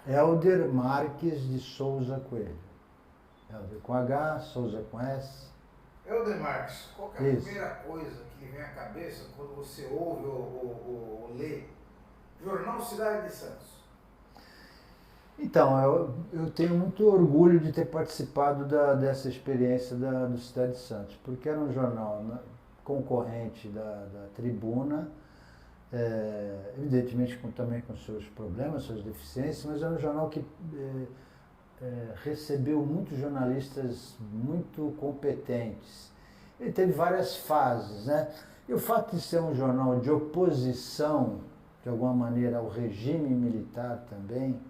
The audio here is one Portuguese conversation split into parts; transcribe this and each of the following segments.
Hélder Marques de Souza Coelho. Hélder com H, Souza com S. Helder Marx, qual que é a Isso. primeira coisa que lhe vem à cabeça quando você ouve ou lê Jornal Cidade de Santos? Então, eu tenho muito orgulho de ter participado dessa experiência do Cidade de Santos, porque era um jornal, né, concorrente da Tribuna, evidentemente também com seus problemas, suas deficiências, mas era um jornal que recebeu muitos jornalistas muito competentes. Ele teve várias fases, né? E o fato de ser um jornal de oposição, de alguma maneira, ao regime militar também,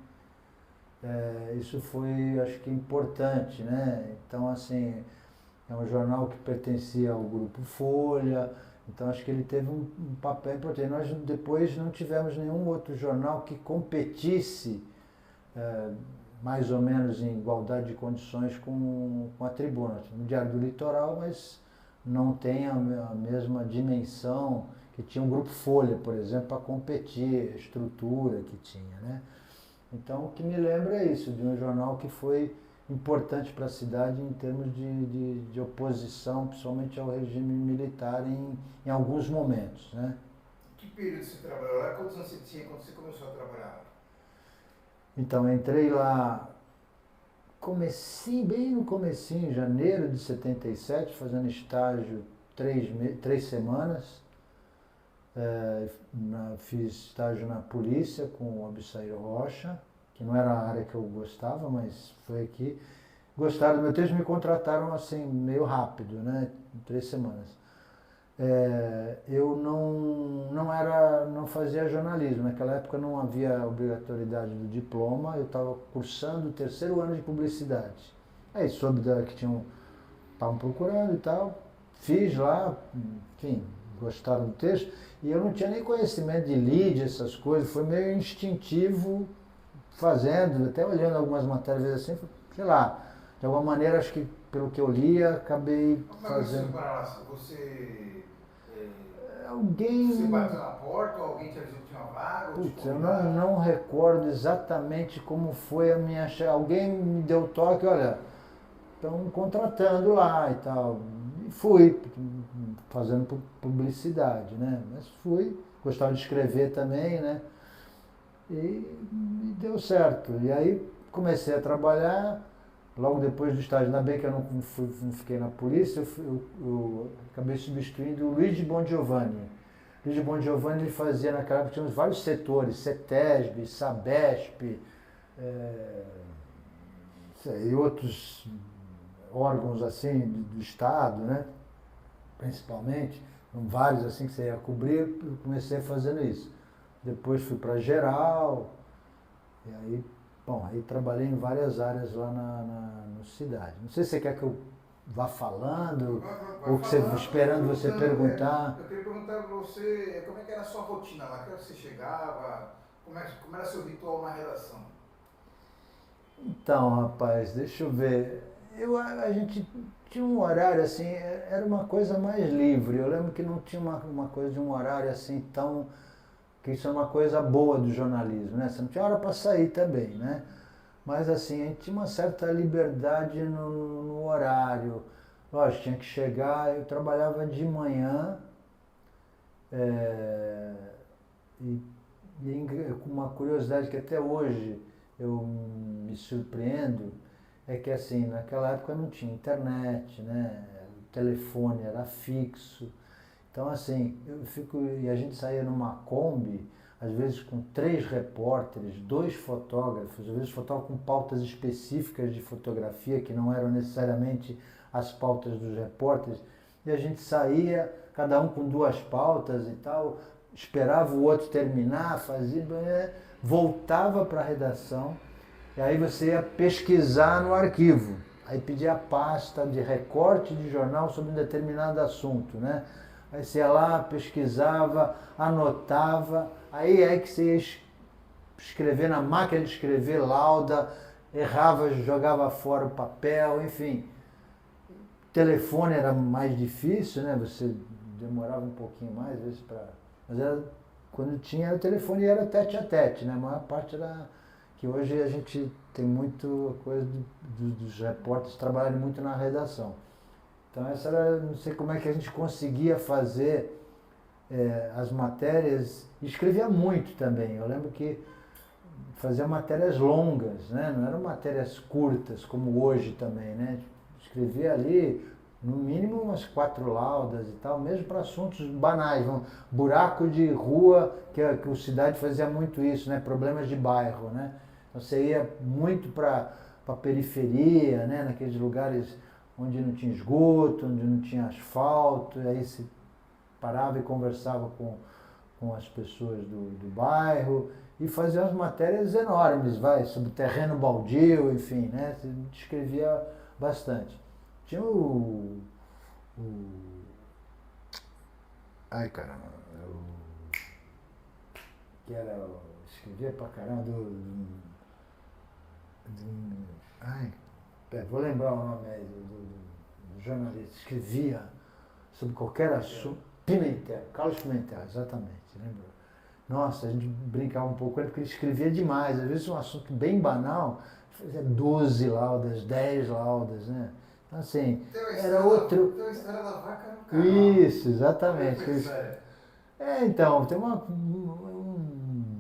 isso foi, acho que, importante, né? Então, assim, é um jornal que pertencia ao Grupo Folha, então acho que ele teve um papel importante. Nós depois não tivemos nenhum outro jornal que competisse mais ou menos em igualdade de condições com a Tribuna. No Diário do Litoral, mas não tem a mesma dimensão que tinha o Grupo Folha, por exemplo, para competir, a estrutura que tinha, né? Então, o que me lembra é isso, de um jornal que foi importante para a cidade em termos de oposição, principalmente ao regime militar em alguns momentos, né? Que período você trabalhou lá? Quantos anos você tinha quando você começou a trabalhar? Então, entrei lá, bem no comecinho, em janeiro de 77, fazendo estágio 3 semanas. Fiz estágio na polícia com o Absair Rocha, que não era a área que eu gostava, mas foi aqui. Gostaram do meu texto, me contrataram assim, meio rápido, né? Em 3 semanas. Eu não fazia jornalismo. Naquela época não havia obrigatoriedade do diploma, eu estava cursando o terceiro ano de publicidade. Aí soube que estavam procurando e tal, fiz lá, enfim, gostaram do texto, e eu não tinha nem conhecimento de lead, essas coisas, foi meio instintivo fazendo, até olhando algumas matérias assim, sei lá, de alguma maneira, acho que pelo que eu lia, acabei Mas você fazendo. para lá, você Alguém. bateu na porta ou alguém te avisou que tinha uma vaga ou te Putz, eu não convidaram? recordo exatamente como foi a minha. Alguém me deu toque, olha, estão contratando lá e tal. E fui, fazendo publicidade, né? Mas fui, gostava de escrever também, né? E me deu certo. E aí comecei a trabalhar. Logo depois do estágio, ainda bem que eu não fiquei na polícia, eu acabei substituindo o Luigi Bongiovanni. Luigi Bongiovanni ele fazia naquela época, tinha vários setores, CETESB, SABESP, e outros órgãos assim do Estado, né? Principalmente, vários assim que você ia cobrir, eu comecei fazendo isso. Depois fui para geral, e aí, bom, aí trabalhei em várias áreas lá na cidade. Não sei se você quer que eu vá falando, Vai ou que você falando, eu vou esperando você perguntando. perguntar. Eu queria perguntar para você como é que era a sua rotina lá, que hora você chegava, como era seu ritual na redação? Então, rapaz, deixa eu ver. A gente tinha um horário assim, era uma coisa mais livre. Eu lembro que não tinha uma coisa de um horário assim tão. Que isso é uma coisa boa do jornalismo, né? Você não tinha hora para sair também, né? Mas assim, a gente tinha uma certa liberdade no horário. Lógico, tinha que chegar, eu trabalhava de manhã, é, e, com uma curiosidade que até hoje eu me surpreendo, é que assim, naquela época não tinha internet, né? O telefone era fixo. Então assim, e a gente saía numa Kombi, às vezes com 3 repórteres, 2 fotógrafos, às vezes fotógrafos com pautas específicas de fotografia, que não eram necessariamente as pautas dos repórteres, e a gente saía, cada um com 2 pautas e tal, esperava o outro terminar, fazia, voltava para a redação, e aí você ia pesquisar no arquivo. Aí pedia a pasta de recorte de jornal sobre um determinado assunto, né? Aí você ia lá, pesquisava, anotava, aí é que você ia escrever na máquina de escrever lauda, errava, jogava fora o papel, enfim. O telefone era mais difícil, né? Você demorava um pouquinho mais, às vezes, para. Mas era, quando tinha o telefone era tete a tete, né? A maior parte que hoje a gente tem muito a coisa dos repórteres trabalharem muito na redação. Então essa era, não sei como é que a gente conseguia fazer as matérias, e escrevia muito também. Eu lembro que fazia matérias longas, né? Não eram matérias curtas como hoje também, né? Escrevia ali no mínimo umas 4 laudas e tal, mesmo para assuntos banais, buraco de rua, que o Cidade fazia muito isso, né? Problemas de bairro, né? Então você ia muito para a periferia, né? Naqueles lugares onde não tinha esgoto, onde não tinha asfalto, e aí se parava e conversava com as pessoas do bairro e fazia umas matérias enormes, sobre terreno baldio, enfim, né? Se escrevia bastante. Tinha ai caramba, que era, escrevia pra caramba ai, vou lembrar o nome aí do jornalista, escrevia sobre qualquer assunto. Pimentel, Carlos Pimentel, exatamente, lembro. Nossa, a gente brincava um pouco com ele porque ele escrevia demais, às vezes um assunto bem banal, fazia 12 laudas, 10 laudas, né? Então assim, era outro... Tem uma história da vaca no canal. Isso, exatamente. Então, tem um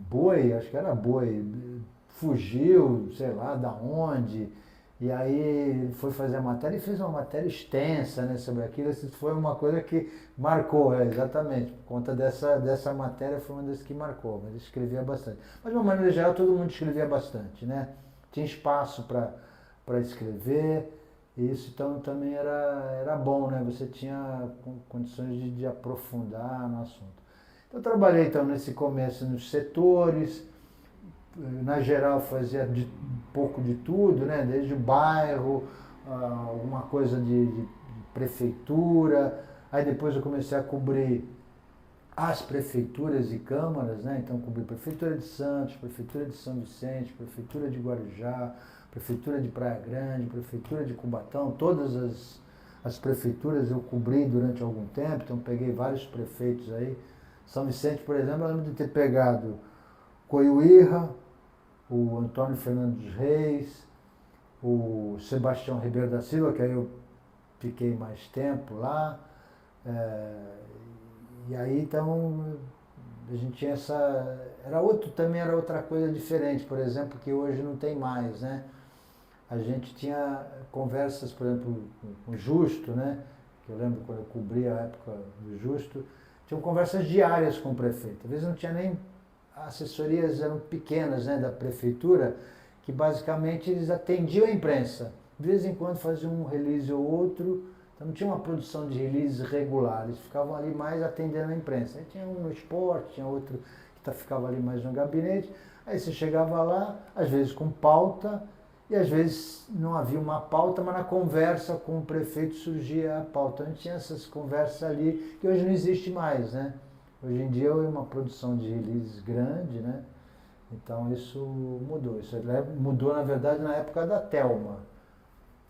boi, acho que era boi, fugiu, sei lá, da onde, e aí ele foi fazer a matéria e fez uma matéria extensa, né, sobre aquilo. Isso foi uma coisa que marcou, exatamente, por conta dessa matéria foi uma das que marcou, mas ele escrevia bastante. Mas de uma maneira geral todo mundo escrevia bastante, né? Tinha espaço para escrever, e isso então também era bom, né? Você tinha condições de aprofundar no assunto. Então eu trabalhei então nesse começo nos setores, na geral fazia um pouco de tudo, né? Desde o bairro, alguma coisa de prefeitura, aí depois eu comecei a cobrir as prefeituras e câmaras, né? Então cobri Prefeitura de Santos, Prefeitura de São Vicente, Prefeitura de Guarujá, Prefeitura de Praia Grande, Prefeitura de Cubatão, todas as prefeituras eu cobri durante algum tempo, então peguei vários prefeitos aí. São Vicente, por exemplo, eu lembro de ter pegado Coiuíra, o Antônio Fernando dos Reis, o Sebastião Ribeiro da Silva, que aí eu fiquei mais tempo lá. E aí então a gente tinha também era outra coisa diferente, por exemplo, que hoje não tem mais, né? A gente tinha conversas, por exemplo, com o Justo, né? Que eu lembro quando eu cobri a época do Justo, tinham conversas diárias com o prefeito. Às vezes não tinha nem assessorias, eram pequenas, né, da prefeitura, que basicamente eles atendiam a imprensa. De vez em quando faziam um release ou outro, então não tinha uma produção de release regular, eles ficavam ali mais atendendo a imprensa. Aí tinha um no esporte, tinha outro que ficava ali mais no gabinete, aí você chegava lá, às vezes com pauta, e às vezes não havia uma pauta, mas na conversa com o prefeito surgia a pauta. A gente tinha essas conversas ali, que hoje não existe mais, né? Hoje em dia é uma produção de releases grande, né? Então isso mudou. Isso mudou, na verdade, na época da Telma,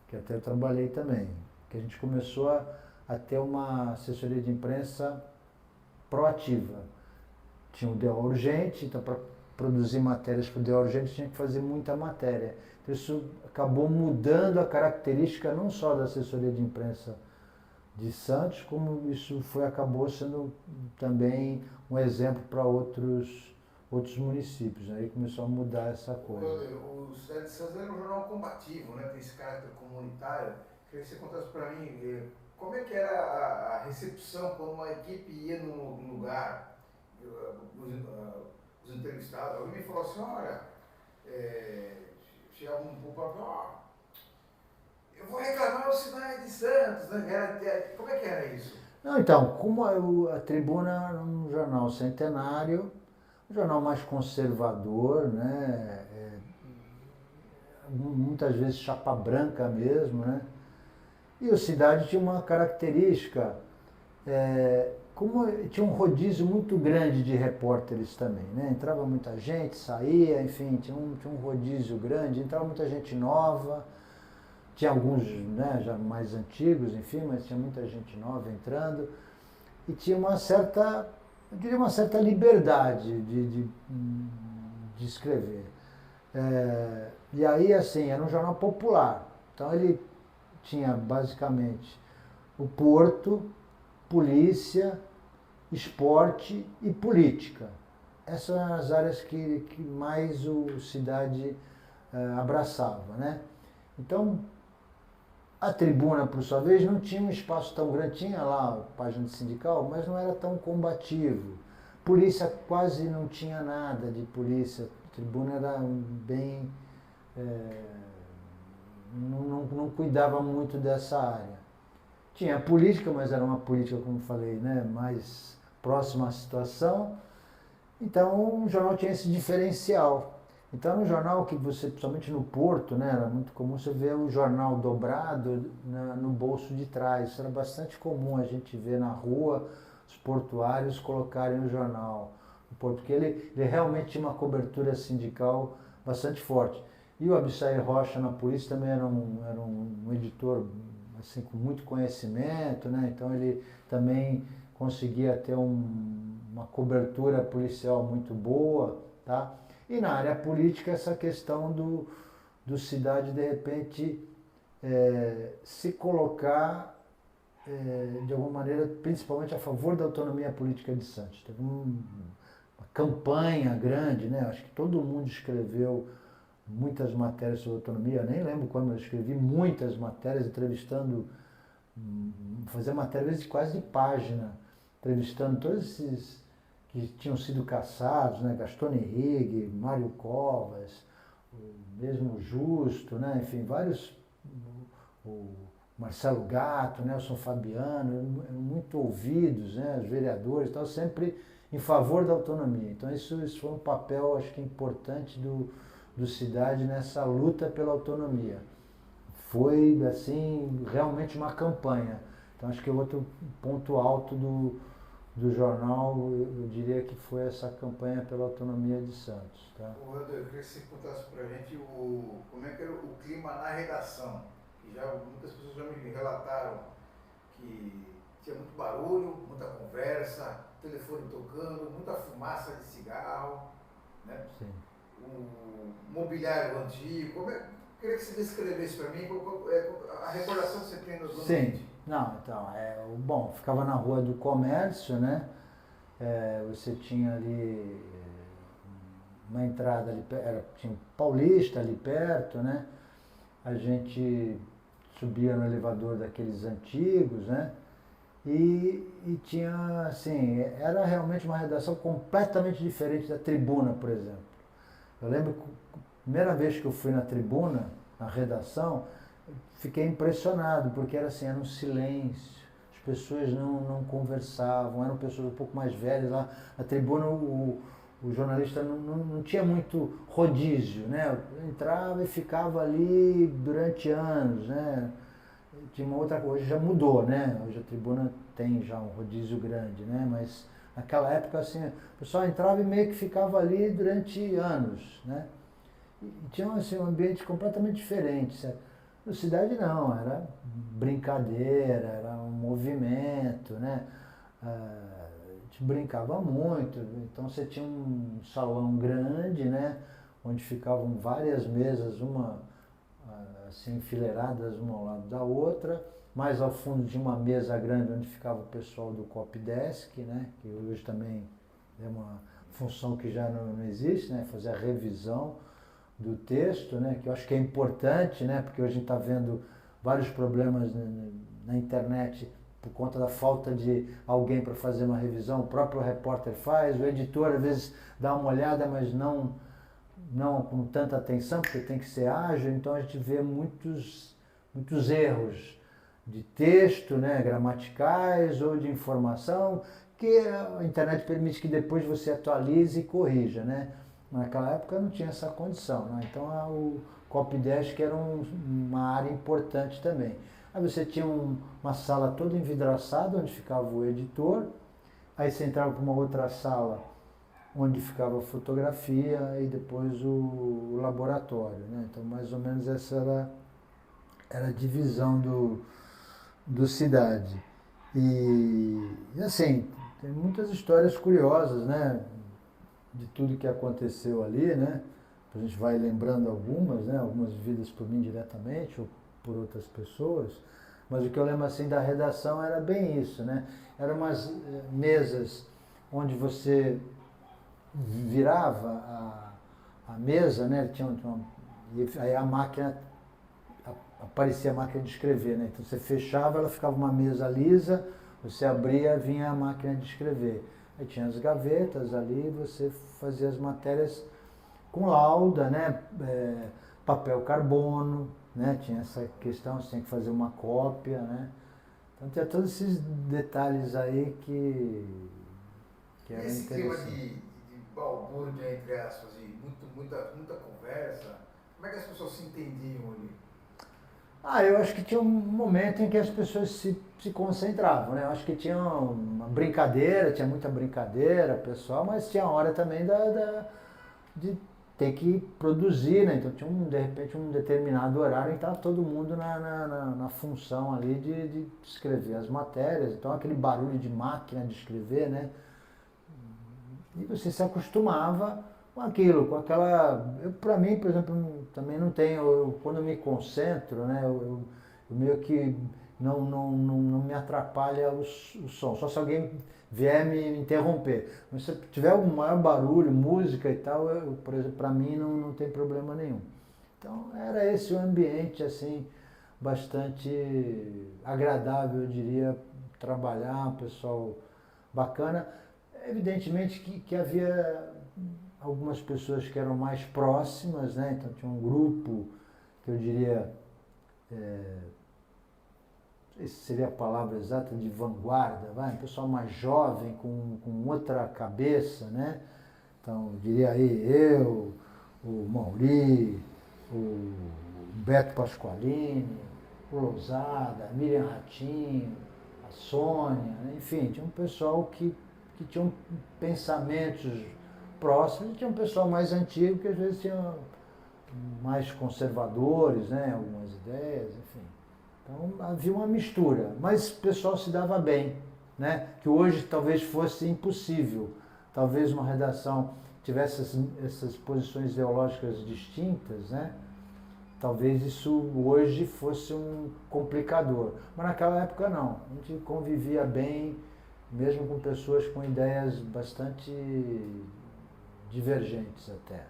que até eu trabalhei também. Que a gente começou a ter uma assessoria de imprensa proativa. Tinha o DO Urgente, então para produzir matérias para o DO Urgente tinha que fazer muita matéria. Então isso acabou mudando a característica não só da assessoria de imprensa de Santos, como isso acabou sendo também um exemplo para outros municípios. Aí começou a mudar essa coisa. O Cidade de Santos era um jornal combativo, né? Tem esse caráter comunitário. Queria que você contasse para mim como é que era a recepção quando uma equipe ia num lugar, os entrevistados. Alguém me falou assim, olha, chegava um papel, eu vou reclamar o Cidade de Santos, né? Como é que era isso? Não, então, como a Tribuna era um jornal centenário, um jornal mais conservador, né? Muitas vezes chapa branca mesmo, né? E o Cidade tinha uma característica, como tinha um rodízio muito grande de repórteres também, né? Entrava muita gente, saía, enfim, tinha um rodízio grande, entrava muita gente nova, tinha alguns, né, já mais antigos, enfim, mas tinha muita gente nova entrando, e tinha uma certa, eu diria uma certa liberdade de escrever. E aí, assim, era um jornal popular. Então ele tinha basicamente o Porto, polícia, esporte e política. Essas eram as áreas que mais o Cidade abraçava, né? Então, a Tribuna, por sua vez, não tinha um espaço tão grande, tinha lá a página de sindical, mas não era tão combativo. Polícia quase não tinha nada de polícia. A Tribuna era bem... não cuidava muito dessa área. Tinha a política, mas era uma política, como falei, né, mais próxima à situação. Então o jornal tinha esse diferencial. Então no jornal que você, principalmente no Porto, né, era muito comum você ver o jornal dobrado no bolso de trás. Isso era bastante comum a gente ver na rua os portuários colocarem o jornal no Porto, porque ele realmente tinha uma cobertura sindical bastante forte. E o Abissai Rocha na polícia também era um editor assim, com muito conhecimento, né? Então ele também conseguia ter uma cobertura policial muito boa, tá? E na área política essa questão do Cidade de repente se colocar de alguma maneira, principalmente a favor da autonomia política de Santos. Teve uma campanha grande, né? Acho que todo mundo escreveu muitas matérias sobre autonomia, eu nem lembro quando eu escrevi muitas matérias entrevistando, fazia matérias quase de página, entrevistando todos esses que tinham sido caçados, né? Gaston Henrique, Mário Covas, mesmo Justo, né? Enfim, vários, o Marcelo Gatto, Nelson Fabiano, muito ouvidos, né? Os vereadores e tal, sempre em favor da autonomia. Então isso foi um papel, acho que importante do Cidade nessa luta pela autonomia. Foi, assim, realmente uma campanha. Então acho que é outro ponto alto do jornal, eu diria que foi essa campanha pela autonomia de Santos. Tá? Eu queria que você contasse pra gente como é que era o clima na redação. E muitas pessoas já me relataram que tinha muito barulho, muita conversa, telefone tocando, muita fumaça de cigarro, né? Sim. O mobiliário antigo. Queria que você descrevesse para mim a recordação que você tem nos ambientes. Sim, não, então, bom, ficava na Rua do Comércio, né? Você tinha ali uma entrada ali, tinha um Paulista ali perto, né? A gente subia no elevador daqueles antigos, né? E tinha, assim, era realmente uma redação completamente diferente da Tribuna, por exemplo. Eu lembro que a primeira vez que eu fui na Tribuna, na redação, fiquei impressionado, porque era assim, era um silêncio, as pessoas não conversavam, eram pessoas um pouco mais velhas lá. Na Tribuna o jornalista não tinha muito rodízio, né? Eu entrava e ficava ali durante anos, né? Tinha uma outra coisa, hoje já mudou, né? Hoje a Tribuna tem já um rodízio grande, né? Mas naquela época, assim, o pessoal entrava e meio que ficava ali durante anos, né? E tinha assim, um ambiente completamente diferente, certo? No Cidade não, era brincadeira, era um movimento, né? A gente brincava muito, então você tinha um salão grande, né? Onde ficavam várias mesas, assim, enfileiradas uma ao lado da outra, mais ao fundo de uma mesa grande onde ficava o pessoal do Copdesk, né? Que hoje também é uma função que já não existe, né? Fazer a revisão do texto, né? Que eu acho que é importante, né? Porque hoje a gente está vendo vários problemas na internet por conta da falta de alguém para fazer uma revisão. O próprio repórter faz, o editor às vezes dá uma olhada, mas não com tanta atenção, porque tem que ser ágil, então a gente vê muitos erros de texto, né, gramaticais ou de informação, que a internet permite que depois você atualize e corrija, né? Naquela época não tinha essa condição, né? Então o Copdesk era uma área importante também. Aí você tinha uma sala toda envidraçada, onde ficava o editor, aí você entrava para uma outra sala, onde ficava a fotografia e depois o laboratório, né? Então mais ou menos essa era a divisão do Cidade. E assim, tem muitas histórias curiosas, né? De tudo que aconteceu ali, né? a gente vai lembrando algumas, né? Algumas vividas por mim diretamente ou por outras pessoas, mas o que eu lembro assim da redação era bem isso, né? Eram umas mesas onde você virava a mesa, né? E aí a máquina, aparecia a máquina de escrever, né? Então você fechava, ela ficava uma mesa lisa, você abria, vinha a máquina de escrever. Aí tinha as gavetas ali, você fazia as matérias com lauda, né? Papel carbono, né? Tinha essa questão, você tinha que fazer uma cópia, né? Então tinha todos esses detalhes aí que E eram esse clima interessantes. de balbúrdia, entre aspas, e muita conversa, como é que as pessoas se entendiam ali? Eu acho que tinha um momento em que as pessoas se concentravam, né? Eu acho que tinha uma brincadeira, tinha muita brincadeira, pessoal, mas tinha a hora também de ter que produzir, né? Então tinha de repente um determinado horário em que estava todo mundo na função ali de escrever as matérias, então aquele barulho de máquina de escrever, né? E você se acostumava com aquilo, com aquela. Para mim, por exemplo, também não tenho. Quando eu me concentro, né, eu meio que não me atrapalha o som. Só se alguém vier me interromper. Mas se tiver um maior barulho, música e tal, por exemplo, para mim não tem problema nenhum. Então era esse o ambiente assim bastante agradável, eu diria, trabalhar, um pessoal bacana. Evidentemente que havia algumas pessoas que eram mais próximas, né? Então tinha um grupo que eu diria, não sei se seria a palavra exata, de vanguarda, vai? Um pessoal mais jovem, com outra cabeça, né? Então, eu diria aí eu, o Mauri, o Beto Pasqualini, o Lousada, a Miriam Ratinho, a Sônia, né? Enfim, tinha um pessoal que tinham pensamentos próximos, e tinha um pessoal mais antigo que às vezes tinha mais conservadores, né? Algumas ideias, enfim. Então havia uma mistura, mas o pessoal se dava bem, né? Que hoje talvez fosse impossível. Talvez uma redação tivesse essas posições ideológicas distintas, né? Talvez isso hoje fosse um complicador. Mas naquela época não. A gente convivia bem, mesmo com pessoas com ideias bastante divergentes até.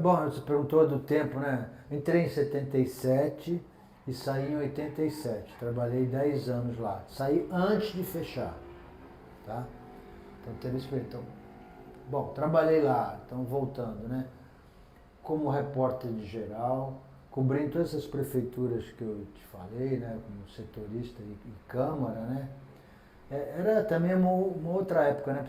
Bom, você perguntou do tempo, né? Entrei em 77 e saí em 87. Trabalhei 10 anos lá. Saí antes de fechar, tá? Então teve esse período. Então, bom, trabalhei lá, então voltando, né? Como repórter de geral, cobrindo todas essas prefeituras que eu te falei, né? Como setorista e Câmara, né? Era também uma outra época, né?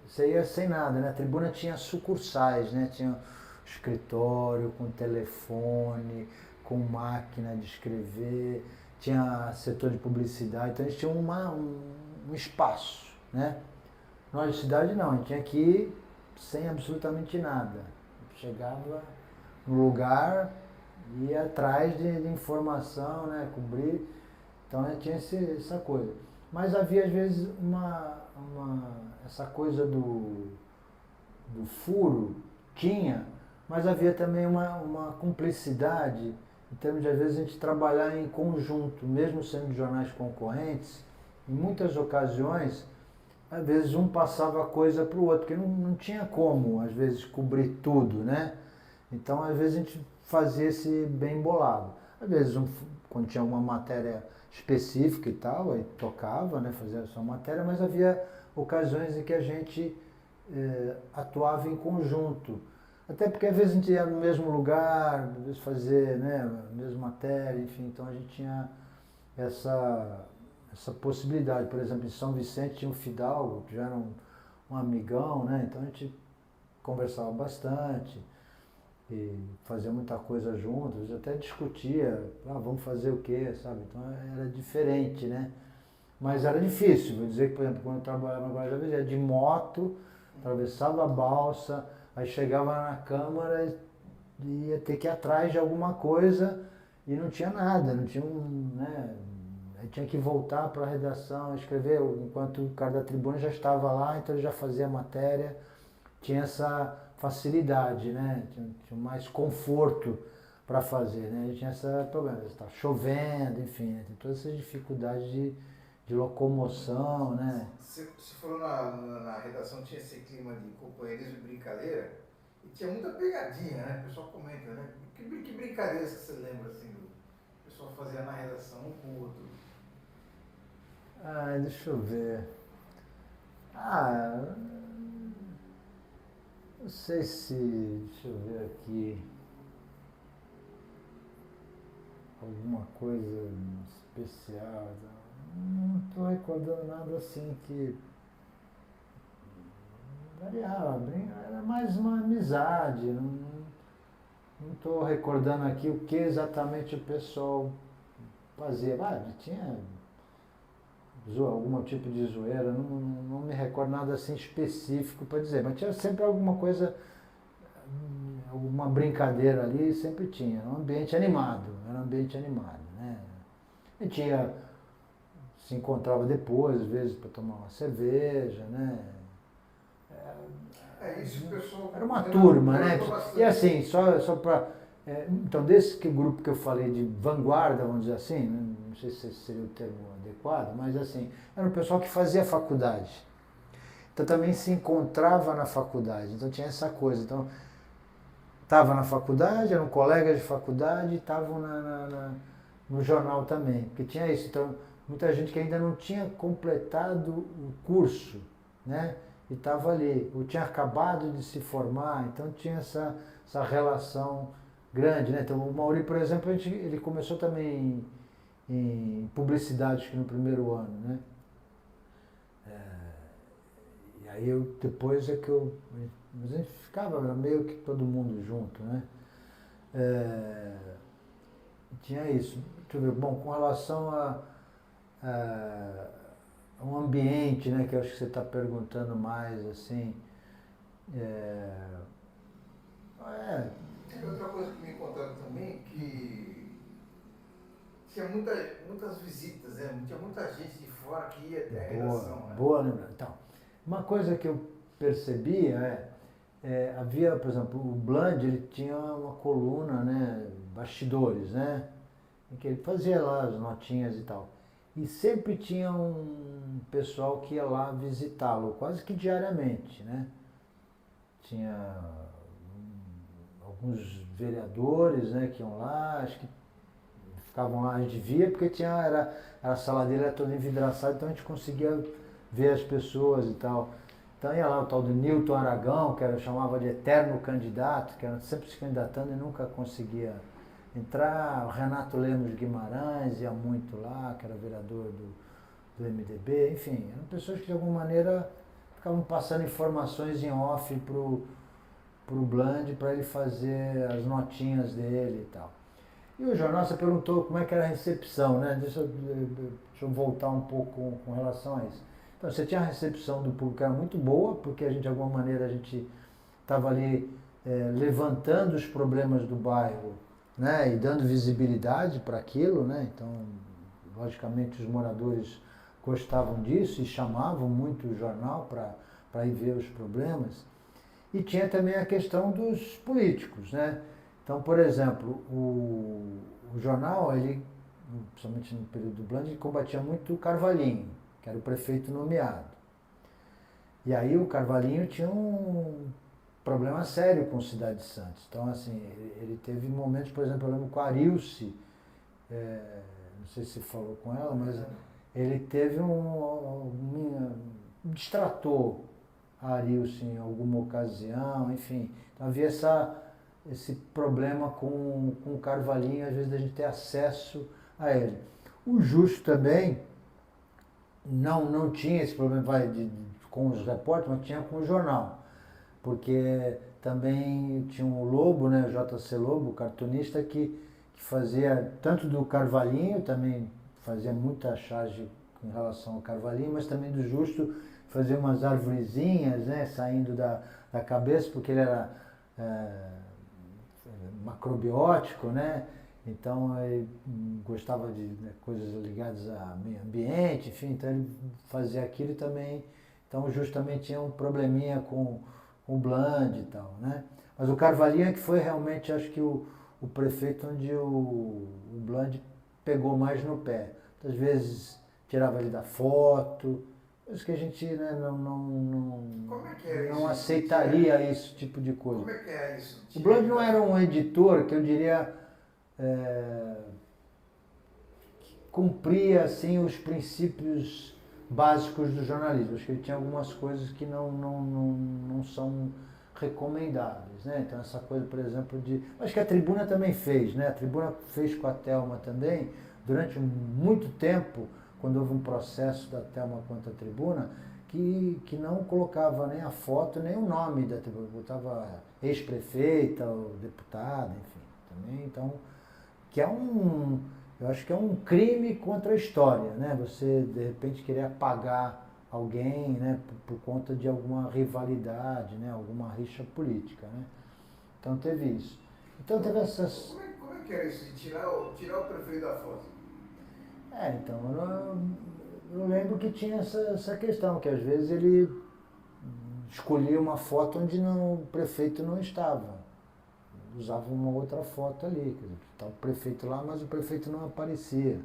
Você ia sem nada, né? A tribuna tinha sucursais, né? Tinha escritório com telefone, com máquina de escrever, tinha setor de publicidade, então a gente tinha um espaço, né? Na cidade não, a gente tinha que ir sem absolutamente nada. Chegava no lugar, ia atrás de informação, né? Cobrir. Então a gente tinha essa coisa. Mas havia às vezes essa coisa do furo, tinha, mas havia também uma cumplicidade em termos de às vezes a gente trabalhar em conjunto, mesmo sendo jornais concorrentes, em muitas ocasiões, às vezes um passava a coisa para o outro, porque não tinha como, às vezes, cobrir tudo, né? Então, às vezes a gente fazia esse bem bolado. Às vezes, quando tinha alguma matéria específica e tal, aí tocava, né, fazia a sua matéria, mas havia ocasiões em que a gente atuava em conjunto. Até porque às vezes a gente ia no mesmo lugar, às vezes fazer, né, a mesma matéria, enfim, então a gente tinha essa possibilidade. Por exemplo, em São Vicente tinha um Fidalgo, que já era um amigão, né, então a gente conversava bastante e fazia muita coisa juntos, até discutia, vamos fazer o quê, sabe? Então era diferente, né? Mas era difícil, vou dizer que, por exemplo, quando eu trabalhava no Guarujá, ia de moto, atravessava a balsa, aí chegava na Câmara e ia ter que ir atrás de alguma coisa e não tinha nada, não tinha né? Aí tinha que voltar para a redação, escrever, enquanto o cara da tribuna já estava lá, então ele já fazia a matéria, tinha essa facilidade, né? Tinha mais conforto para fazer, né? A gente tinha esse problema, está chovendo, enfim, né? Tem todas essas dificuldades de locomoção, né? Você falou na redação, tinha esse clima de companheirismo e brincadeira, e tinha muita pegadinha, né? O pessoal comenta, né? Que brincadeiras que você lembra, assim, o pessoal fazia na redação um com o outro? Ah, deixa eu ver. Não sei se. Deixa eu ver aqui. Alguma coisa especial. Não estou recordando nada assim que. Variava, era mais uma amizade. Não estou recordando aqui o que exatamente o pessoal fazia. Tinha algum tipo de zoeira, não me recordo nada assim específico para dizer, mas tinha sempre alguma coisa, alguma brincadeira ali, sempre tinha. Era um ambiente animado, né? E tinha, se encontrava depois, às vezes, para tomar uma cerveja, né? Isso, o pessoal. Era uma turma, né? Bastante. E assim, só para. Então, desse grupo que eu falei de vanguarda, vamos dizer assim, né? Não sei se esse seria o termo adequado, mas assim, era um pessoal que fazia faculdade. Então também se encontrava na faculdade, então tinha essa coisa. Então, estava na faculdade, eram colegas de faculdade e estavam no jornal também, porque tinha isso. Então, muita gente que ainda não tinha completado o curso, né? E estava ali, ou tinha acabado de se formar, então tinha essa relação grande, né? Então o Mauri, por exemplo, ele começou também em publicidade, acho que no primeiro ano, né? E aí depois é que mas a gente ficava meio que todo mundo junto, né? Tinha isso. Deixa eu ver, bom, com relação a um ambiente, né, que eu acho que você está perguntando mais, assim, Outra coisa que me contaram também, que tinha muitas visitas, né? Tinha muita gente de fora que ia até a redação, né? Boa lembrança. Então, uma coisa que eu percebia havia, por exemplo, o Bland, ele tinha uma coluna, né, bastidores, né, em que ele fazia lá as notinhas e tal. E sempre tinha um pessoal que ia lá visitá-lo, quase que diariamente, né. Tinha alguns vereadores, né, que iam lá, acho que ficavam lá, a gente via, porque a sala dele era toda envidraçada, então a gente conseguia ver as pessoas e tal. Então ia lá o tal do Newton Aragão, que eu chamava de eterno candidato, que era sempre se candidatando e nunca conseguia entrar. O Renato Lemos Guimarães ia muito lá, que era vereador do MDB, enfim, eram pessoas que de alguma maneira ficavam passando informações em off pro Bland para ele fazer as notinhas dele e tal. E o jornal, você perguntou como é que era a recepção, né? Deixa eu voltar um pouco com relação a isso. Então, você tinha a recepção do público que era muito boa, porque a gente, de alguma maneira, a gente estava ali levantando os problemas do bairro, né? E dando visibilidade para aquilo, né? Então, logicamente, os moradores gostavam disso e chamavam muito o jornal para ir ver os problemas. E tinha também a questão dos políticos, né? Então, por exemplo, o jornal, ele, principalmente no período do Bland, ele combatia muito o Carvalhinho, que era o prefeito nomeado. E aí o Carvalhinho tinha um problema sério com Cidade de Santos. Então, assim, ele teve momentos, por exemplo, eu lembro com a Arilce, não sei se falou com ela, mas ele teve distratou a Arilce em alguma ocasião, enfim. Então havia esse problema com o Carvalhinho, às vezes a gente ter acesso a ele. O Justo também não tinha esse problema com os repórteres, mas tinha com o jornal. Porque também tinha o Lobo, né, o JC Lobo, o cartunista, que fazia tanto do Carvalhinho, também fazia muita charge em relação ao Carvalhinho, mas também do Justo, fazia umas arvorezinhas, né, saindo da cabeça, porque ele era macrobiótico, né? Então ele gostava de coisas ligadas a meio ambiente, enfim, então ele fazia aquilo também. Então justamente tinha um probleminha com com o Bland e tal, né? Mas o Carvalhinha que foi realmente, acho que o prefeito onde o Bland pegou mais no pé. Às vezes tirava ele da foto, coisas que a gente, né, Como é que era não isso? aceitaria esse tipo de coisa. Como é que é isso? O Bland não era um editor que eu diria que cumpria assim os princípios básicos do jornalismo. Acho que ele tinha algumas coisas que não são recomendáveis, né? Então essa coisa, por exemplo, de... Acho que a Tribuna também fez, né? A Tribuna fez com a Thelma também, durante muito tempo, quando houve um processo da Thelma contra a Tribuna, que não colocava nem a foto, nem o nome da Tribuna, botava ex-prefeita, ou deputada, enfim, também, então, que é eu acho que é um crime contra a história, né? Você, de repente, querer apagar alguém, né, por conta de alguma rivalidade, né, alguma rixa política, né? Então teve isso. Então teve essas... Como é que era isso de tirar o prefeito da foto? Então, eu lembro que tinha essa questão, que às vezes ele escolhia uma foto onde o prefeito não estava. Usava uma outra foto ali, quer dizer, estava o prefeito lá, mas o prefeito não aparecia.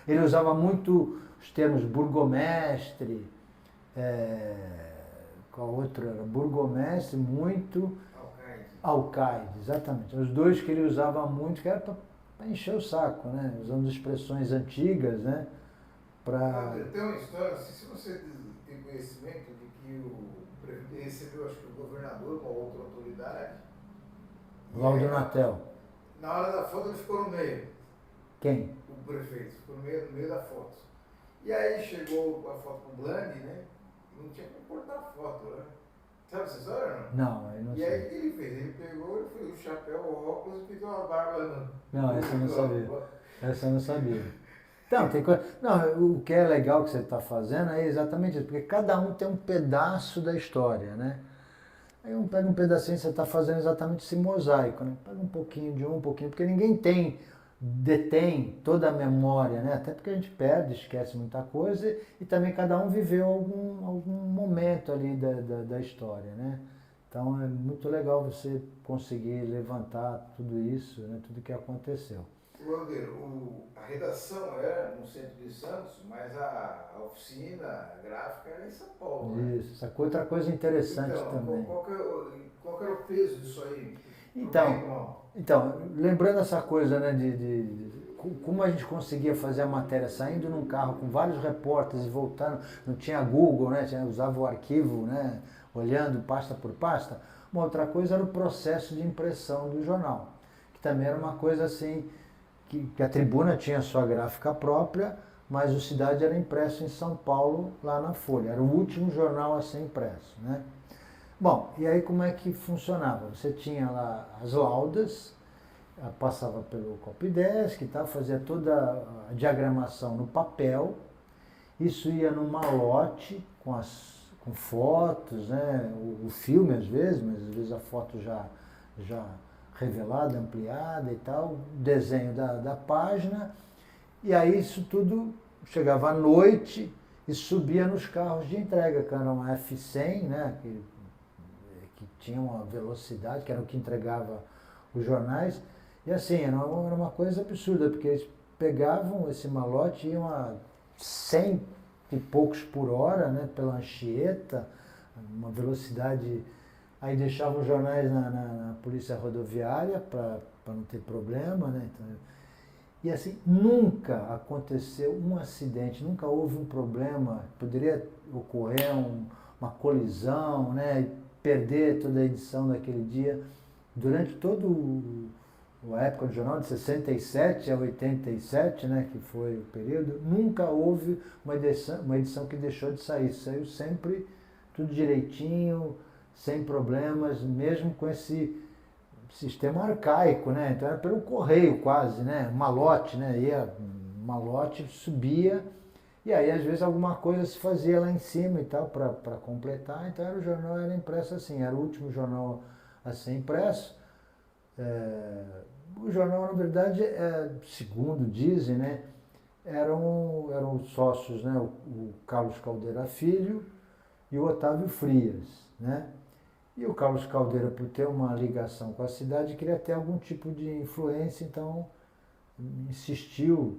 Ele usava muito os termos burgomestre, qual outro era? Burgomestre, muito alcaide, exatamente. Os dois que ele usava muito, que era para encher o saco, né? Usando expressões antigas, né? Tem uma história, se você tem conhecimento de que o prefeito recebeu, acho que o governador, uma outra autoridade. Laudo Natel. Na hora da foto ele ficou no meio. Quem? O prefeito, ficou no meio da foto. E aí chegou a foto com o Bland, né? Não tinha como cortar a foto, né? Sabe essa história não? Não, eu não sei. E aí o que ele fez? Ele pegou, ele fez o chapéu, o óculos e pintou uma barba. Não, essa eu não sabia. Essa eu não sabia. Então, tem coisa... Não, o que é legal que você está fazendo é exatamente isso, porque cada um tem um pedaço da história, né? Aí pega um pedacinho, você está fazendo exatamente esse mosaico, né? Pega um pouquinho de um pouquinho, porque ninguém detém toda a memória, né? Até porque a gente perde, esquece muita coisa e também cada um viveu algum momento ali da história, né? Então é muito legal você conseguir levantar tudo isso, né? Tudo que aconteceu. Walder, a redação era no centro de Santos, mas a oficina a gráfica era em São Paulo. Né? Isso, essa outra coisa interessante então, também. Qual era o peso disso aí? Então, lembrando essa coisa, né, como a gente conseguia fazer a matéria saindo num carro com vários repórteres e voltando, não tinha Google, né, usava o arquivo, né, olhando pasta por pasta. Uma outra coisa era o processo de impressão do jornal, que também era uma coisa assim, que a Tribuna tinha sua gráfica própria, mas o Cidade era impresso em São Paulo, lá na Folha. Era o último jornal a ser impresso, né? Bom, e aí como é que funcionava? Você tinha lá as laudas, passava pelo copydesk e tal, fazia toda a diagramação no papel, isso ia num malote com fotos, né? O filme às vezes, mas às vezes a foto já revelada, ampliada e tal, desenho da página, e aí isso tudo chegava à noite e subia nos carros de entrega, que eram F100, né, que tinha uma velocidade, que era o que entregava os jornais, e assim, era uma coisa absurda, porque eles pegavam esse malote e iam a 100 e poucos por hora, né, pela Anchieta, uma velocidade... Aí deixavam os jornais na polícia rodoviária para não ter problema, né? Então, e assim, nunca aconteceu um acidente, nunca houve um problema, poderia ocorrer uma colisão, né? E perder toda a edição daquele dia. Durante toda a época do jornal, de 67 a 87, né? Que foi o período, nunca houve uma edição que deixou de sair. Saiu sempre tudo direitinho, sem problemas, mesmo com esse sistema arcaico, né? Então era pelo correio quase, né? Malote, né? Ia malote, subia, e aí às vezes alguma coisa se fazia lá em cima e tal para completar. Então o jornal era impresso assim, era o último jornal a ser impresso. O jornal, na verdade, segundo dizem, né? Eram sócios, né? O Carlos Caldeira Filho e o Otávio Frias, né? E o Carlos Caldeira, por ter uma ligação com a cidade, queria ter algum tipo de influência, então insistiu,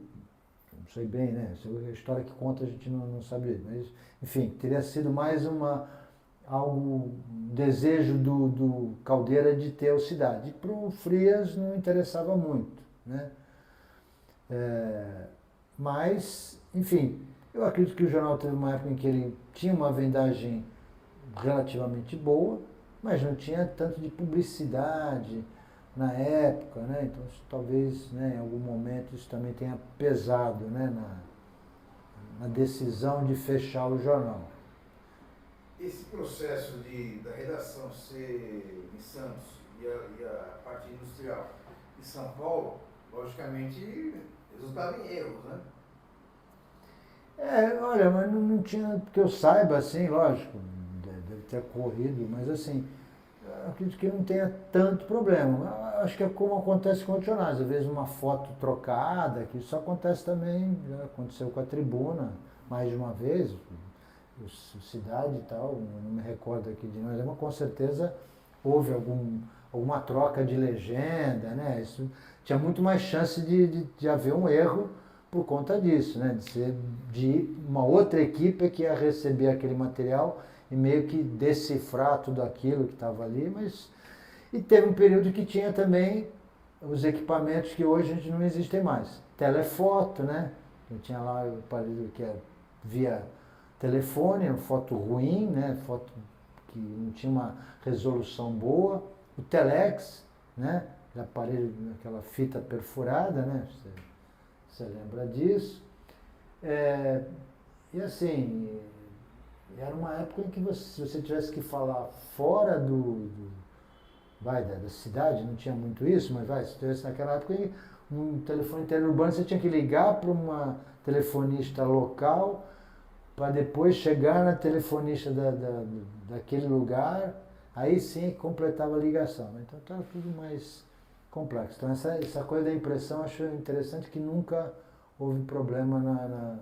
não sei bem, né? A história que conta a gente não sabe, mas enfim, teria sido mais um desejo do Caldeira de ter a cidade. E para o Frias não interessava muito, né? Mas, enfim, eu acredito que o jornal teve uma época em que ele tinha uma vendagem relativamente boa, mas não tinha tanto de publicidade na época, né? Então talvez, né, em algum momento isso também tenha pesado, né, na decisão de fechar o jornal. Esse processo da redação ser em Santos e a parte industrial em São Paulo, logicamente, resultava em erros, né? Olha, mas não tinha, que eu saiba, assim, lógico, deve ter ocorrido, mas assim, eu acredito que não tenha tanto problema. Acho que é como acontece com os jornais, às vezes uma foto trocada, que isso acontece também, já aconteceu com a Tribuna mais de uma vez, o Cidade e tal, não me recordo aqui de nós, mas com certeza houve alguma troca de legenda, né? Isso tinha muito mais chance de haver um erro por conta disso, né? De uma outra equipe que ia receber aquele material e meio que decifrar tudo aquilo que estava ali, mas e teve um período que tinha também os equipamentos que hoje a gente não existem mais. Telefoto, né? Eu tinha lá o aparelho que é via telefone, foto ruim, né? Foto que não tinha uma resolução boa. O telex, né? O aparelho, aquela fita perfurada, né? Você lembra disso? E assim, era uma época em que se você tivesse que falar fora da cidade, não tinha muito isso, mas se tivesse naquela época um telefone interurbano, você tinha que ligar para uma telefonista local para depois chegar na telefonista daquele lugar, aí sim completava a ligação. Então estava tudo mais complexo. Então essa coisa da impressão eu acho interessante que nunca houve problema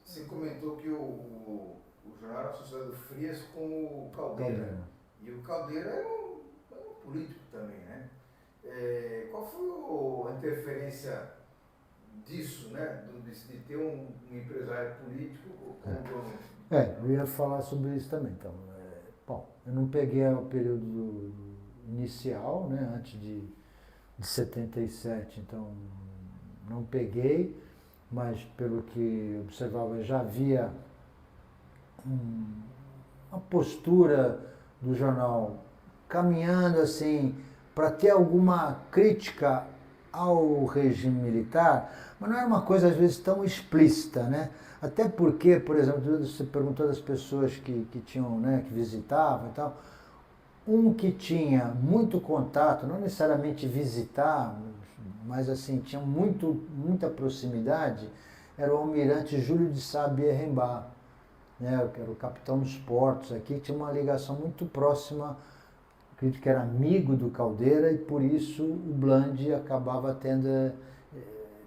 Você comentou que o jornal era associado Frias com o Caldeira. E o Caldeira é um político também, né? Qual foi a interferência disso, né? De ter um empresário político como dono? Eu ia falar sobre isso também. Então, bom, eu não peguei o período inicial, né? Antes de 77, então não peguei, mas pelo que observava já havia uma postura do jornal caminhando assim para ter alguma crítica ao regime militar, mas não era uma coisa às vezes tão explícita, né? Até porque, por exemplo, você perguntou das pessoas que tinham, né, que visitavam e tal, um que tinha muito contato, não necessariamente visitar, mas assim, tinha muita proximidade, era o almirante Júlio de Sá Bierrembá, né, que era o capitão dos portos aqui, tinha uma ligação muito próxima, acredito que era amigo do Caldeira, e por isso o Bland acabava tendo.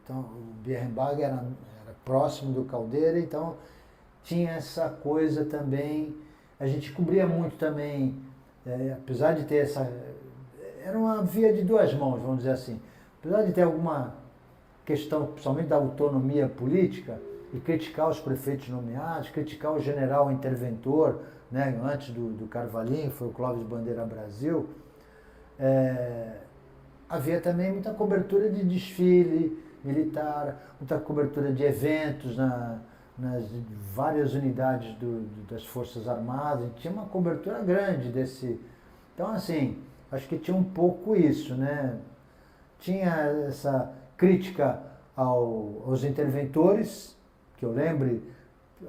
Então, o Bierrembá era próximo do Caldeira, então tinha essa coisa também. A gente cobria muito também, apesar de ter essa. Era uma via de duas mãos, vamos dizer assim. Apesar de ter alguma questão, principalmente da autonomia política, e criticar os prefeitos nomeados, criticar o general interventor, né, antes do Carvalhinho, foi o Clóvis Bandeira Brasil, havia também muita cobertura de desfile militar, muita cobertura de eventos nas várias unidades das Forças Armadas, tinha uma cobertura grande desse. Então, assim, acho que tinha um pouco isso, né? Tinha essa crítica aos interventores, que eu lembre,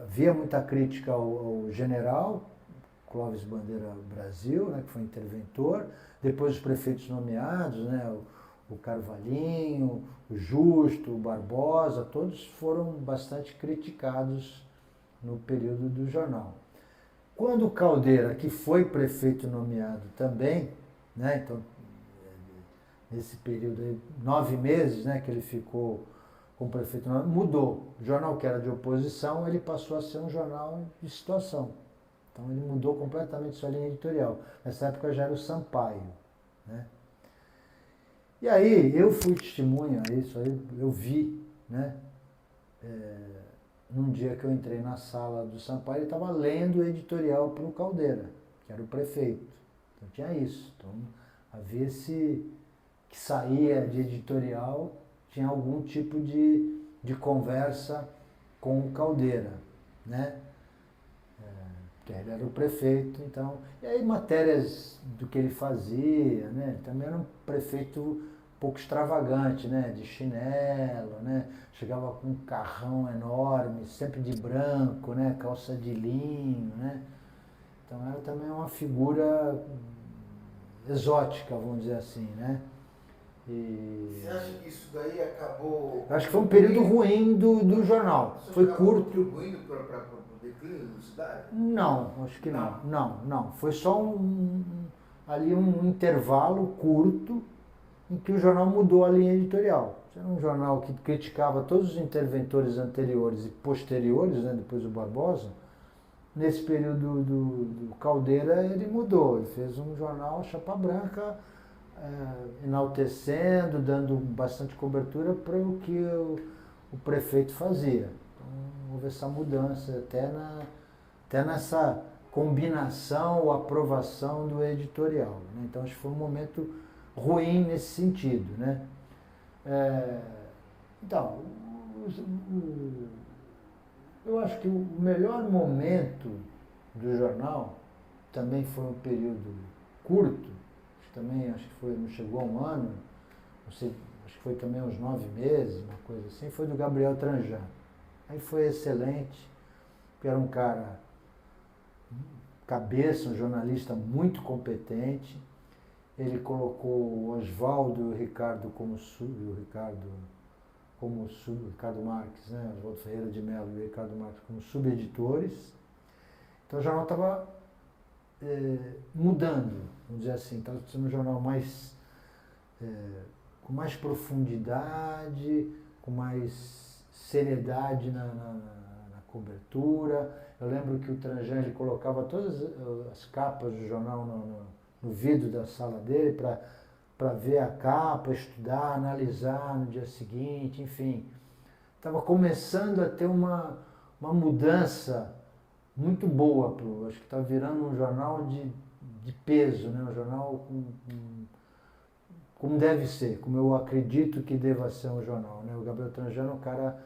havia muita crítica ao general Clóvis Bandeira Brasil, né, que foi interventor, depois os prefeitos nomeados, né, o Carvalhinho, o Justo, o Barbosa, todos foram bastante criticados no período do jornal. Quando o Caldeira, que foi prefeito nomeado também, né, então nesse período aí, 9 meses, né, que ele ficou como prefeito nomeado, mudou. O jornal que era de oposição, ele passou a ser um jornal de situação. Então ele mudou completamente sua linha editorial. Nessa época já era o Sampaio, né? E aí eu fui testemunha a isso, aí eu vi, né? Num dia que eu entrei na sala do Sampaio, ele estava lendo o editorial para o Caldeira, que era o prefeito. Então tinha isso. Então havia esse que saía de editorial, tinha algum tipo de conversa com o Caldeira, né? Porque ele era o prefeito, então... E aí matérias do que ele fazia, né? Ele também era um prefeito um pouco extravagante, né? De chinelo, né? Chegava com um carrão enorme, sempre de branco, né? Calça de linho, né? Então era também uma figura exótica, vamos dizer assim, né? Você acha que isso daí acabou... Eu acho que foi um período ruim do jornal. Foi curto. Contribuindo para o declínio da cidade? Não, acho que não. Não. Foi só ali um intervalo curto em que o jornal mudou a linha editorial. Era um jornal que criticava todos os interventores anteriores e posteriores, né, depois do Barbosa. Nesse período do Caldeira ele mudou, ele fez um jornal chapa branca, enaltecendo, dando bastante cobertura para o que o prefeito fazia. Então houve essa mudança até nessa combinação ou aprovação do editorial, né? Então acho que foi um momento ruim nesse sentido, né? Então, eu acho que o melhor momento do jornal também foi um período curto, acho que não chegou a um ano, não sei, acho que foi também uns 9 meses, uma coisa assim, foi do Gabriel Tranjan. Aí foi excelente, porque era um cara cabeça, um jornalista muito competente. Ele colocou o Oswaldo e o Ricardo Ricardo Marques, né? Oswaldo Ferreira de Mello e o Ricardo Marques como subeditores. Então o jornal estava mudando, vamos dizer assim, estava sendo um jornal com mais profundidade, com mais seriedade na cobertura. Eu lembro que o Tranjan ele colocava todas as capas do jornal no vidro da sala dele para ver a capa, estudar, analisar no dia seguinte, enfim. Estava começando a ter uma mudança muito boa, acho que está virando um jornal de peso, né? Um jornal como deve ser, como eu acredito que deva ser um jornal, né? O Gabriel Tranjan é um cara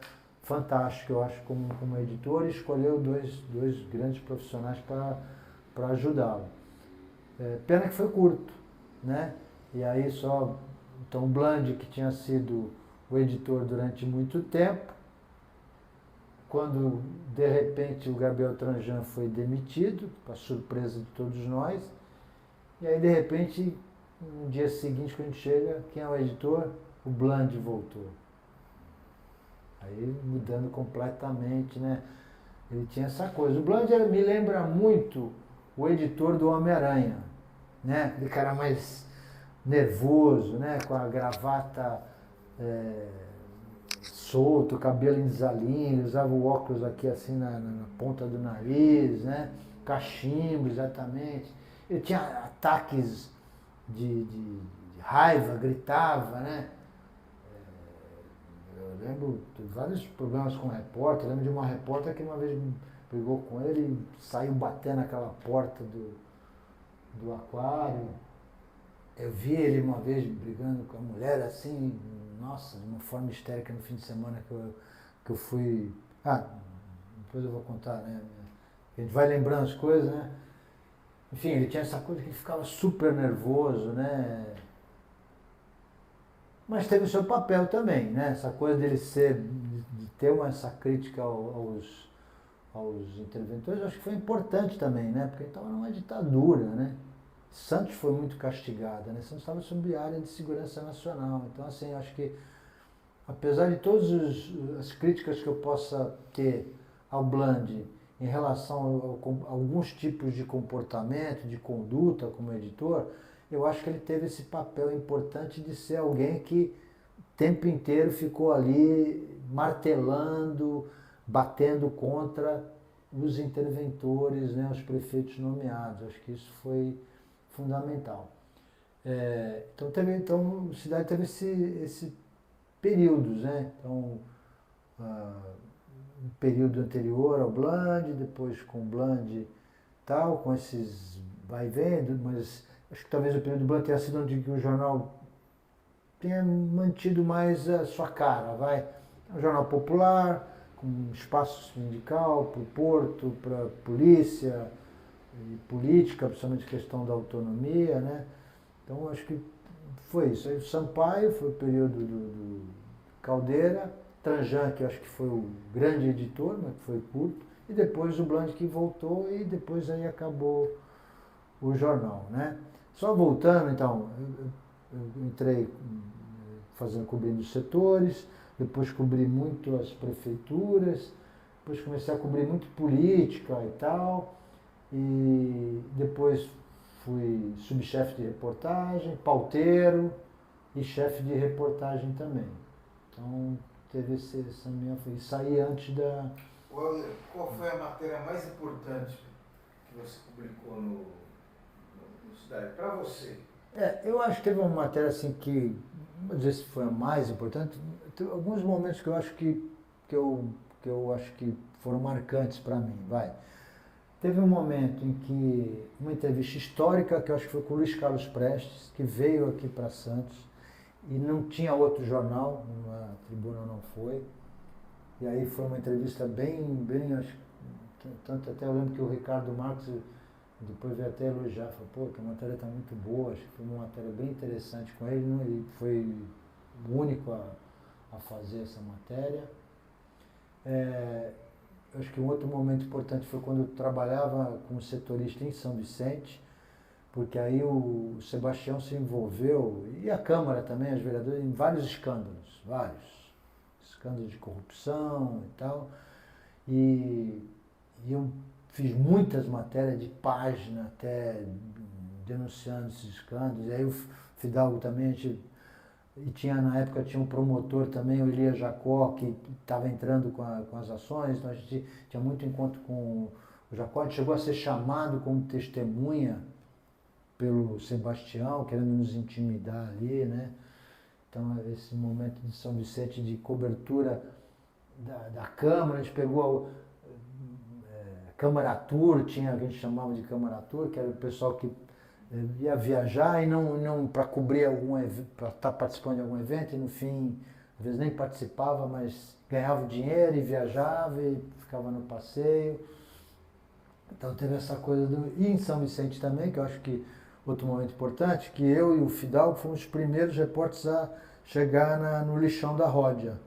fantástico, eu acho, como editor, e escolheu dois grandes profissionais para ajudá-lo. Pena que foi curto, né? E aí então o Bland, que tinha sido o editor durante muito tempo, quando de repente o Gabriel Tranjan foi demitido, para surpresa de todos nós, e aí de repente, no dia seguinte, quando a gente chega, quem é o editor? O Bland voltou. Aí mudando completamente, né? Ele tinha essa coisa. O Bland me lembra muito o editor do Homem-Aranha, né? Aquele cara mais nervoso, né? Com a gravata solto, o cabelo em desalinho, usava o óculos aqui assim na ponta do nariz, né? Cachimbo, exatamente. Ele tinha ataques de raiva, gritava, né? Eu lembro de vários problemas com repórter. Eu lembro de uma repórter que uma vez brigou com ele e saiu batendo naquela porta do aquário. Eu vi ele uma vez brigando com a mulher assim, nossa, de uma forma histérica no fim de semana que eu fui... depois eu vou contar, né? A gente vai lembrando as coisas, né? Enfim, ele tinha essa coisa que ele ficava super nervoso, né? Mas teve o seu papel também, né? Essa coisa de ter essa crítica aos interventores, eu acho que foi importante também, né? Porque ele estava numa ditadura, né? Santos foi muito castigada, né? Santos estava sob a área de segurança nacional. Então, assim, acho que, apesar de todas as críticas que eu possa ter ao Bland em relação a alguns tipos de comportamento, de conduta como editor, eu acho que ele teve esse papel importante de ser alguém que o tempo inteiro ficou ali martelando, batendo contra os interventores, né, os prefeitos nomeados. Acho que isso foi fundamental. Então a cidade teve esse períodos, né? Então, um período anterior ao Bland, depois com o Bland tal, com esses vai e vem, mas acho que talvez o período do Bland tenha sido onde o jornal tenha mantido mais a sua cara, vai. É um jornal popular, com espaço sindical para o porto, para a polícia e política, principalmente questão da autonomia, né? Então acho que foi isso. Aí o Sampaio foi o período do Caldeira, Tranjan, que eu acho que foi o grande editor, mas que foi curto, e depois o Bland que voltou e depois aí acabou o jornal, né? Só voltando, então, eu entrei cobrindo os setores, depois cobri muito as prefeituras, depois comecei a cobrir muito política e tal, e depois fui subchefe de reportagem, pauteiro e chefe de reportagem também. Então teve essa minha. E saí antes da. Qual foi a matéria mais importante que você publicou no Cidade? Para você? Eu acho que teve uma matéria assim que, não vou dizer se foi a mais importante, teve alguns momentos que eu acho que eu acho que foram marcantes para mim, vai. Teve um momento em que, uma entrevista histórica, que eu acho que foi com o Luiz Carlos Prestes, que veio aqui para Santos, e não tinha outro jornal, a Tribuna não foi. E aí foi uma entrevista bem, acho, tanto até eu lembro que o Ricardo Marques depois veio até elogiar, falou, pô, que a matéria está muito boa, acho que foi uma matéria bem interessante com ele, né? Ele foi o único a fazer essa matéria. Acho que um outro momento importante foi quando eu trabalhava como setorista em São Vicente, porque aí o Sebastião se envolveu, e a Câmara também, os vereadores, em vários escândalos de corrupção e tal, e eu fiz muitas matérias de página até denunciando esses escândalos, e aí o Fidalgo também, na época tinha um promotor também, o Elias Jacó, que estava entrando com as ações, então a gente tinha muito encontro com o Jacó, a gente chegou a ser chamado como testemunha pelo Sebastião, querendo nos intimidar ali, né? Então, esse momento de São Vicente de cobertura da Câmara, a gente pegou Câmara Tour, tinha a gente chamava de Câmara Tour, que era o pessoal que ia viajar e não para cobrir para estar participando de algum evento, e no fim, às vezes nem participava, mas ganhava dinheiro e viajava e ficava no passeio. Então teve essa coisa E em São Vicente também, que eu acho que outro momento importante, que eu e o Fidalgo fomos os primeiros repórteres a chegar no lixão da Ródia.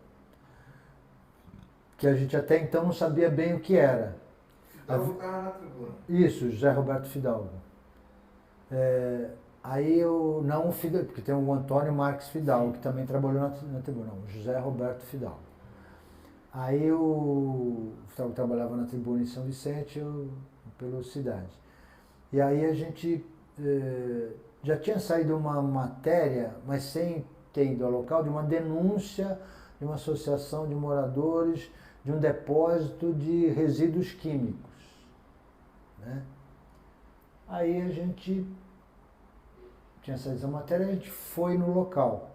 Que a gente até então não sabia bem o que era. Fidalgo estava na Tribuna. Isso, José Roberto Fidalgo. Não o Fidalgo, porque tem o Antônio Marques Fidalgo, que também trabalhou na Tribuna, não, o José Roberto Fidalgo. Aí o Fidalgo trabalhava na Tribuna em São Vicente, eu pela Cidade. E aí a gente já tinha saído uma matéria, mas sem ter ido ao local, de uma denúncia de uma associação de moradores de um depósito de resíduos químicos, né? Aí a gente tinha saído essa matéria, a gente foi no local.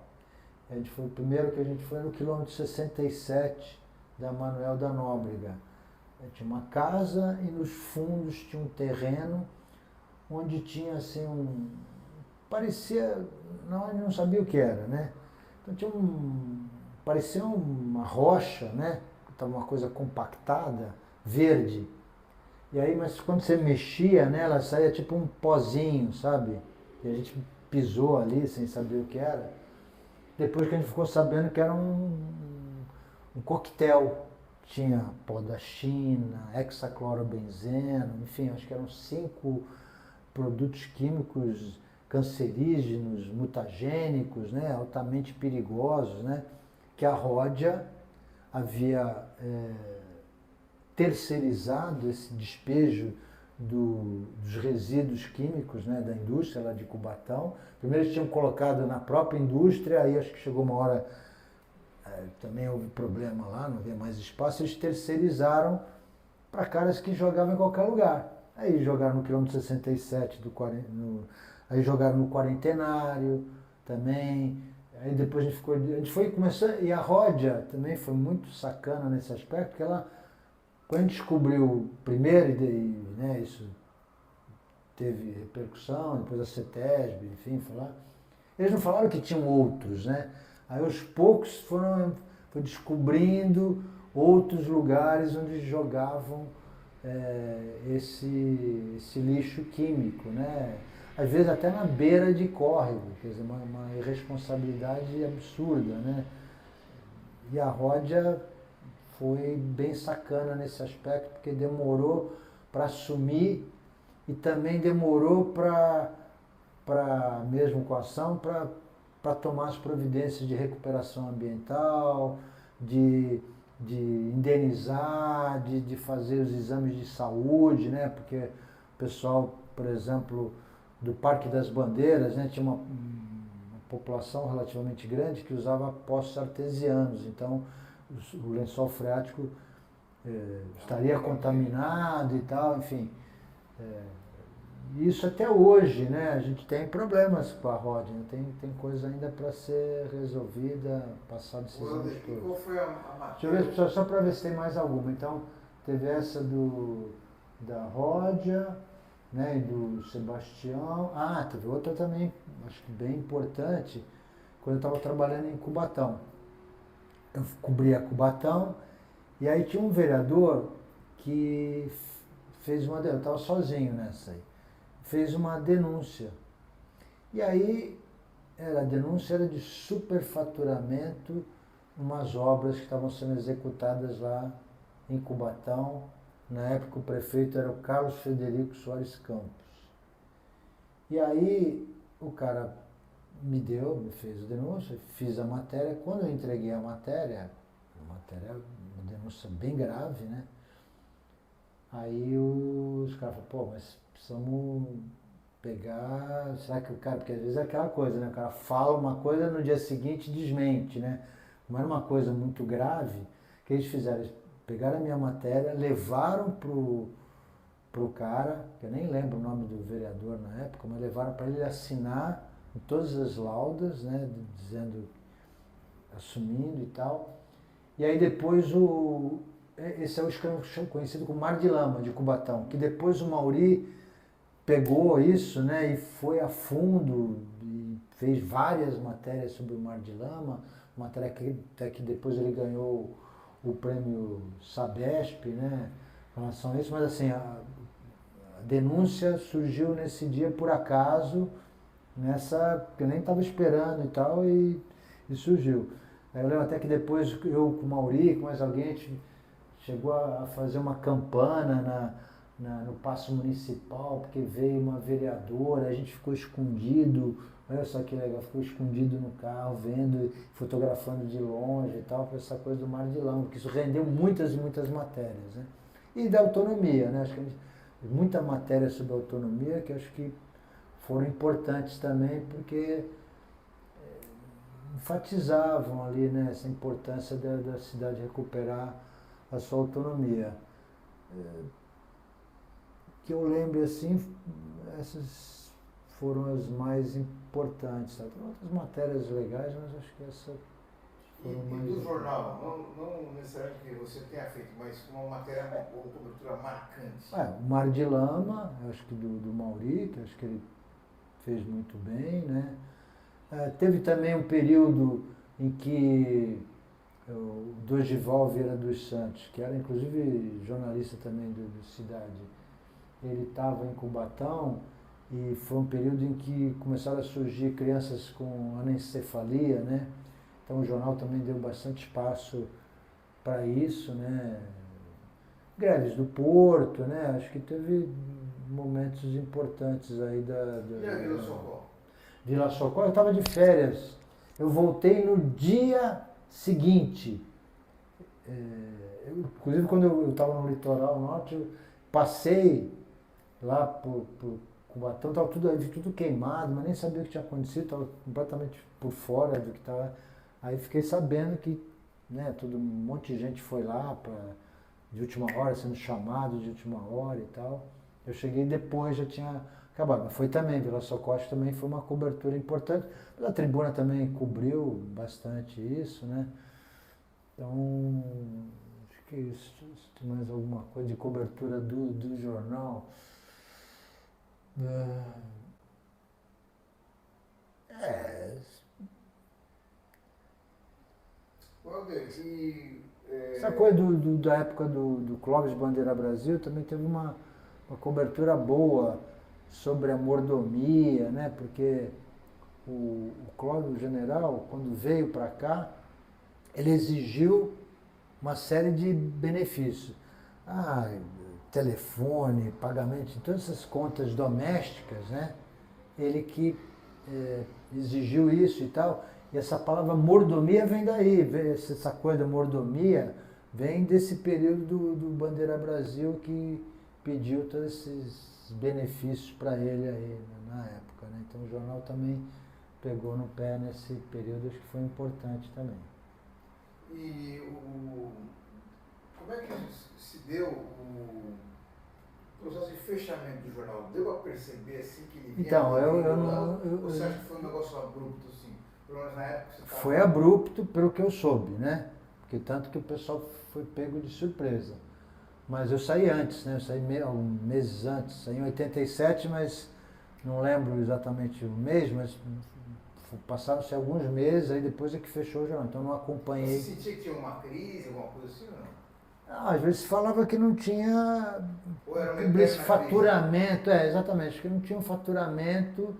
O primeiro que a gente foi no quilômetro 67 da Manuel da Nóbrega. Tinha uma casa e nos fundos tinha um terreno onde tinha assim parecia, não sabia o que era, né? Então tinha parecia uma rocha, né? Estava uma coisa compactada, verde. E aí, mas quando você mexia nela, saía tipo um pozinho, sabe? E a gente pisou ali sem saber o que era. Depois que a gente ficou sabendo que era um coquetel. Tinha pó da China, hexaclorobenzeno, enfim, acho que eram 5 produtos químicos cancerígenos, mutagênicos, né, altamente perigosos, né, que a Ródia havia terceirizado esse despejo dos resíduos químicos, né, da indústria lá de Cubatão. Primeiro eles tinham colocado na própria indústria, aí acho que chegou uma hora, também houve problema lá, não havia mais espaço, eles terceirizaram para caras que jogavam em qualquer lugar. Aí jogaram no quilômetro 67 aí jogaram no Quarentenário também. Aí depois a gente foi começando, e a Ródia também foi muito sacana nesse aspecto, porque ela, quando a gente descobriu primeiro, né, isso teve repercussão, depois a CETESB, enfim, foi lá. Eles não falaram que tinham outros, né? Aí aos poucos foi descobrindo outros lugares onde jogavam esse lixo químico, né? Às vezes até na beira de córrego, quer dizer, uma irresponsabilidade absurda, né? E a Ródia foi bem sacana nesse aspecto, porque demorou para assumir e também demorou mesmo com a ação, para tomar as providências de recuperação ambiental, de indenizar, de fazer os exames de saúde, né? Porque o pessoal, por exemplo, do Parque das Bandeiras, né, tinha uma população relativamente grande que usava poços artesianos, então o lençol freático estaria contaminado e tal, enfim. Isso até hoje, né? A gente tem problemas com a Ródia, tem coisa ainda para ser resolvida, passado esses anos todos. Qual foi a Deixa eu ver, só para ver se tem mais alguma. Então, teve essa da Ródia, né, e do Sebastião. Ah, teve outra também, acho que bem importante, quando eu estava trabalhando em Cubatão. Eu cobria Cubatão, e aí tinha um vereador que fez uma... Eu estava sozinho nessa aí. Fez uma denúncia. E aí, a denúncia era de superfaturamento umas obras que estavam sendo executadas lá em Cubatão. Na época o prefeito era o Carlos Frederico Soares Campos. E aí o cara me fez a denúncia, fiz a matéria. Quando eu entreguei a matéria, uma denúncia bem grave, né? Aí os caras falaram, pô, mas precisamos pegar, será que o cara, porque às vezes é aquela coisa, né? O cara fala uma coisa, no dia seguinte desmente, né? Não era uma coisa muito grave, que eles fizeram, eles pegaram a minha matéria, levaram pro cara, que eu nem lembro o nome do vereador na época, mas levaram para ele assinar em todas as laudas, né? Dizendo, assumindo e tal. E aí depois esse é o escândalo conhecido como Mar de Lama, de Cubatão, que depois o Mauri pegou isso, né, e foi a fundo e fez várias matérias sobre o Mar de Lama, matéria até que depois ele ganhou o prêmio Sabesp, né, em relação a isso, mas assim, a denúncia surgiu nesse dia por acaso, que eu nem estava esperando e tal, e surgiu. Aí eu lembro até que depois eu com o Mauri, com mais alguém, a gente chegou a fazer uma campana no Paço Municipal, porque veio uma vereadora, a gente ficou escondido, olha só que legal, ficou escondido no carro, vendo, fotografando de longe e tal, com essa coisa do Mar de Lama, porque isso rendeu muitas e muitas matérias, né? E da autonomia, né? Acho que muita matéria sobre autonomia que acho que foram importantes também, porque enfatizavam ali, né, essa importância da cidade recuperar a sua autonomia. Que eu lembro assim, essas foram as mais importantes. Tem outras matérias legais, mas acho que essa foram mais... E do jornal, não necessariamente que você tenha feito, mas uma matéria ou cobertura marcante? O Mar de Lama, acho que do Mauri, que acho que ele fez muito bem, né? Teve também um período em que o Dorival Vieira dos Santos, que era inclusive jornalista também do Cidade, ele estava em Cubatão e foi um período em que começaram a surgir crianças com anencefalia, né? Então o jornal também deu bastante espaço para isso, né? Greves do Porto, né? Acho que teve momentos importantes aí E a Vila Socorro? Vila Socorro, eu estava de férias. Eu voltei no dia seguinte. Inclusive, quando eu estava no litoral norte, eu passei lá por Cubatão, estava tudo queimado, mas nem sabia o que tinha acontecido, estava completamente por fora do que estava. Aí fiquei sabendo que, né, um monte de gente foi lá de última hora, sendo chamado de última hora e tal. Eu cheguei depois, já tinha acabado. Mas foi também, Vila Socorro também foi uma cobertura importante. Mas a tribuna também cobriu bastante isso, né? Então, acho que isso, se tem mais alguma coisa de cobertura do jornal. É, Walter, essa coisa da época do Clóvis Bandeira Brasil também teve uma cobertura boa sobre a mordomia, né? Porque o Clóvis, o general, quando veio para cá, ele exigiu uma série de benefícios. Ah, telefone, pagamento, todas essas contas domésticas, né? Ele que exigiu isso e tal. E essa palavra mordomia vem daí, essa coisa da mordomia vem desse período do Bandeira Brasil que pediu todos esses benefícios para ele aí, né, na época, né? Então o jornal também pegou no pé nesse período, acho que foi importante também. E como é que se deu o processo de fechamento do jornal? Deu a perceber assim que ele vinha? Então, ou você acha que foi um negócio abrupto assim? Pelo menos na época que você estava... Foi abrupto pelo que eu soube, né? Porque tanto que o pessoal foi pego de surpresa. Mas eu saí antes, né? Eu saí meses antes, saí em 87, mas não lembro exatamente o mês, mas passaram-se alguns meses, aí depois é que fechou o jornal, então não acompanhei. Você sentia que tinha uma crise, alguma coisa assim ou não? Às vezes falava que não tinha faturamento, exatamente, que não tinha um faturamento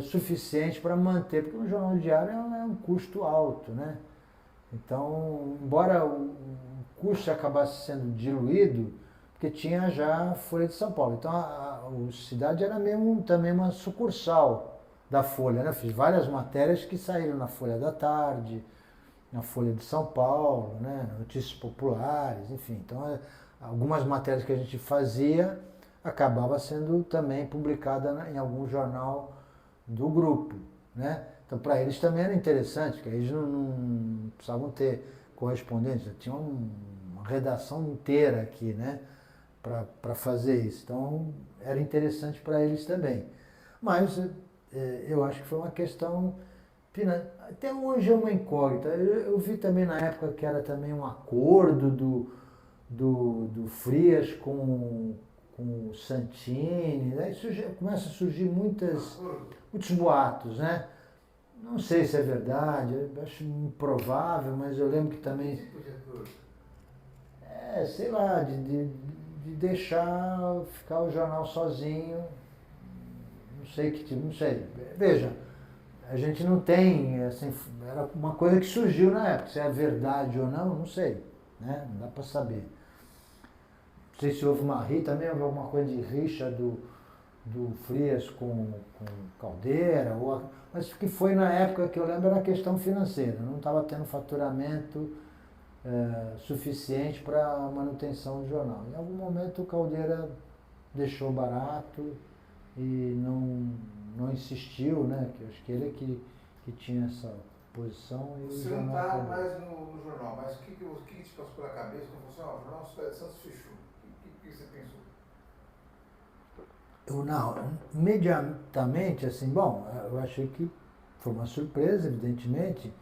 suficiente para manter, porque um jornal diário é um custo alto, né? Então, embora o custo acabasse sendo diluído, porque tinha já a Folha de São Paulo. Então, o Cidade era mesmo também uma sucursal da Folha, né? Fiz várias matérias que saíram na Folha da Tarde, na Folha de São Paulo, né? Notícias populares, enfim. Então, algumas matérias que a gente fazia acabava sendo também publicada em algum jornal do grupo, né? Então, para eles também era interessante, porque eles não precisavam ter correspondentes, tinha uma redação inteira aqui, né? Para fazer isso. Então, era interessante para eles também. Mas eu acho que foi uma questão... Até hoje é uma incógnita. Eu vi também na época que era também um acordo do Frias com o Santini, daí começa a surgir muitos boatos, né? Não sei se é verdade, eu acho improvável, mas eu lembro que também... sei lá, de deixar ficar o jornal sozinho, não sei que tipo, não sei. Veja, a gente não tem, assim, era uma coisa que surgiu na época, se é verdade ou não sei, né? Não dá para saber. Não sei se houve também houve alguma coisa de rixa do Frias com Caldeira, mas o que foi na época que eu lembro era a questão financeira, não estava tendo faturamento suficiente para a manutenção do jornal. Em algum momento o Caldeira deixou barato e não insistiu, né? Que eu acho que ele que tinha essa posição. E você não está mais no jornal, mas o que te passou pela cabeça quando você falou, o jornal Santos fechou? O que você pensou? Imediatamente, assim, bom, eu achei que foi uma surpresa, evidentemente,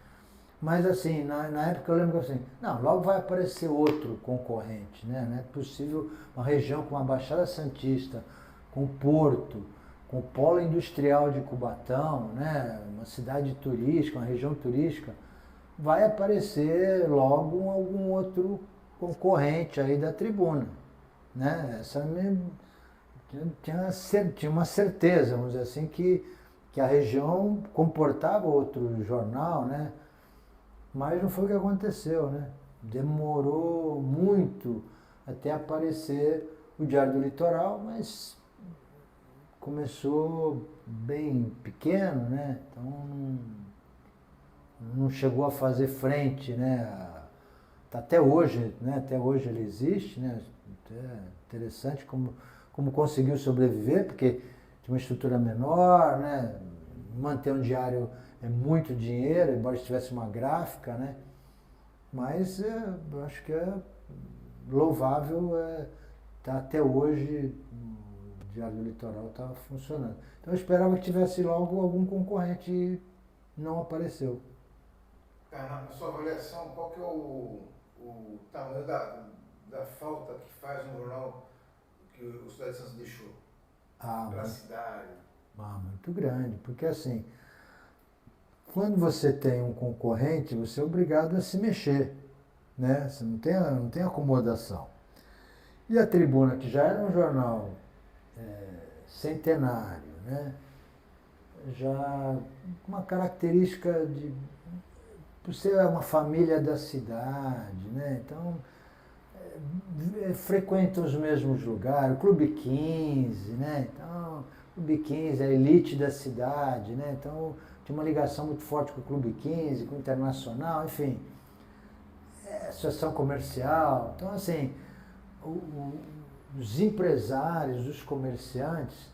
mas assim, na época eu lembro que assim, não, logo vai aparecer outro concorrente, né? Não é possível uma região como a Baixada Santista, com o Porto, com o polo industrial de Cubatão, né? Uma cidade turística, uma região turística, vai aparecer logo algum outro concorrente aí da Tribuna, né? Essa tinha uma certeza, vamos dizer assim, que a região comportava outro jornal, né? Mas não foi o que aconteceu, né? Demorou muito até aparecer o Diário do Litoral, mas começou bem pequeno, né? Então não chegou a fazer frente, né? Até hoje, né? Até hoje ele existe, né? É interessante como conseguiu sobreviver, porque tinha uma estrutura menor, né? Manter um diário é muito dinheiro, embora tivesse uma gráfica, né? Mas eu acho que louvável, tá até hoje, o Diário do Litoral está funcionando. Então eu esperava que tivesse logo algum concorrente e não apareceu. Na sua avaliação, qual que é o tamanho da falta que faz um jornal que o Cidade de Santos deixou para a cidade? Muito grande, porque assim, quando você tem um concorrente, você é obrigado a se mexer, né? Você não tem acomodação. E a Tribuna, que já era um jornal centenário, né? Já uma característica de por ser uma família da cidade, né? Então frequenta os mesmos lugares, o Clube 15, né? Então, o Clube 15 é a elite da cidade, né? Então tinha uma ligação muito forte com o Clube 15, com o Internacional, enfim, associação comercial. Então, assim, os empresários, os comerciantes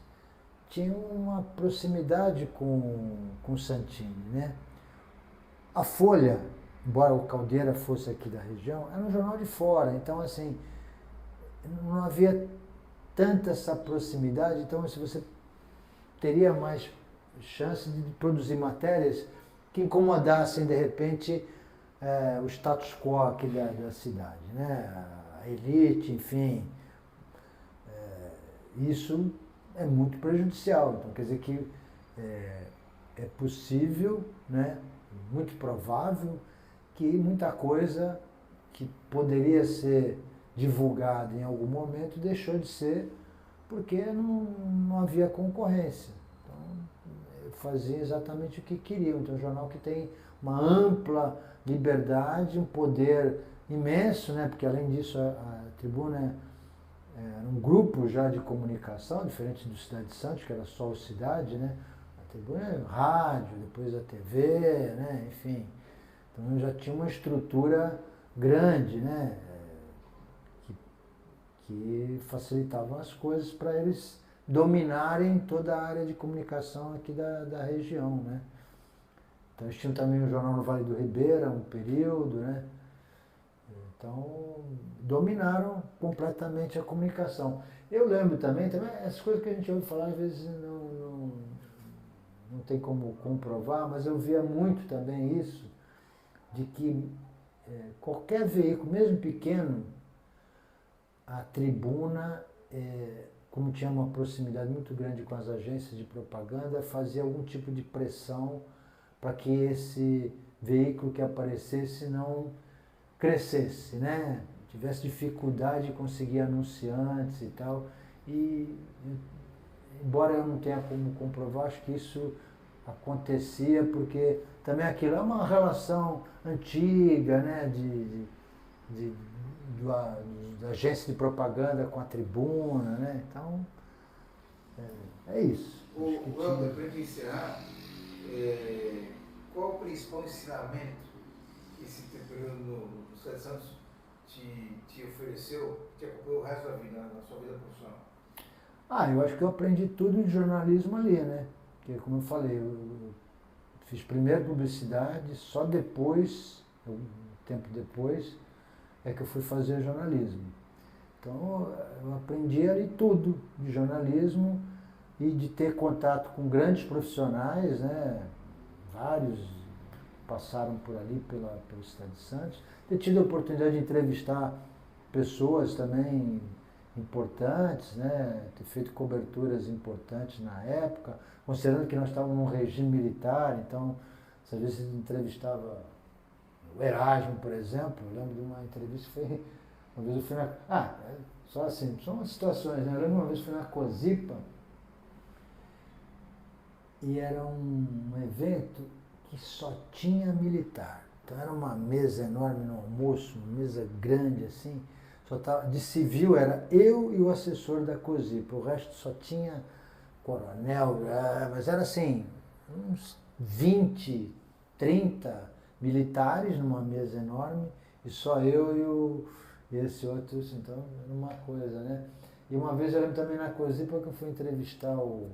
tinham uma proximidade com o Santini, né? A Folha, embora o Caldeira fosse aqui da região, era um jornal de fora, então assim, não havia tanta essa proximidade, então se você teria mais chance de produzir matérias que incomodassem de repente o status quo aqui da cidade, né? A elite, enfim, isso é muito prejudicial, então quer dizer que é possível, né? Muito provável que muita coisa que poderia ser divulgada em algum momento deixou de ser porque não havia concorrência. Então, fazia exatamente o que queriam. Então, um jornal que tem uma ampla liberdade, um poder imenso, né? Porque além disso a Tribuna era um grupo já de comunicação, diferente do Cidade de Santos, que era só o Cidade, né? A Tribuna é rádio, depois a TV, né? Enfim. Então já tinha uma estrutura grande, né? Que facilitavam as coisas para eles dominarem toda a área de comunicação aqui da região, né? Então eles tinham também o Jornal no Vale do Ribeira, um período, né? Então dominaram completamente a comunicação. Eu lembro também essas coisas que a gente ouve falar às vezes não tem como comprovar, mas eu via muito também isso, de que qualquer veículo, mesmo pequeno, a Tribuna, como tinha uma proximidade muito grande com as agências de propaganda, fazia algum tipo de pressão para que esse veículo que aparecesse não crescesse, né? Tivesse dificuldade de conseguir anunciantes e tal. E, embora eu não tenha como comprovar, acho que isso acontecia porque também aquilo é uma relação antiga, né? Da agência de propaganda com a Tribuna, né? Então, é isso. Helder, para a gente encerrar, qual o principal ensinamento que esse período no Cidade de Santos te ofereceu, te acompanhou o resto da vida, na sua vida profissional? Eu acho que eu aprendi tudo de jornalismo ali, né? Porque, como eu falei, eu fiz primeiro publicidade, só depois, um tempo depois, é que eu fui fazer jornalismo. Então, eu aprendi ali tudo de jornalismo e de ter contato com grandes profissionais, né? Vários passaram por ali pelo Cidade de Santos. Ter tido a oportunidade de entrevistar pessoas também importantes, né? Ter feito coberturas importantes na época, considerando que nós estávamos num regime militar, então, às vezes entrevistava o Erasmo, por exemplo. Eu lembro de uma entrevista que foi, uma vez eu fui na... só assim, são umas situações, né? Eu lembro uma vez eu fui na COSIPA e era um evento que só tinha militar. Então era uma mesa enorme no almoço, uma mesa grande assim, só tava, de civil era eu e o assessor da COSIPA, o resto só tinha coronel, mas era assim, uns 20, 30 militares numa mesa enorme e só eu e esse outro, então era uma coisa, né? E uma vez eu lembro também na COSIPA que eu fui entrevistar o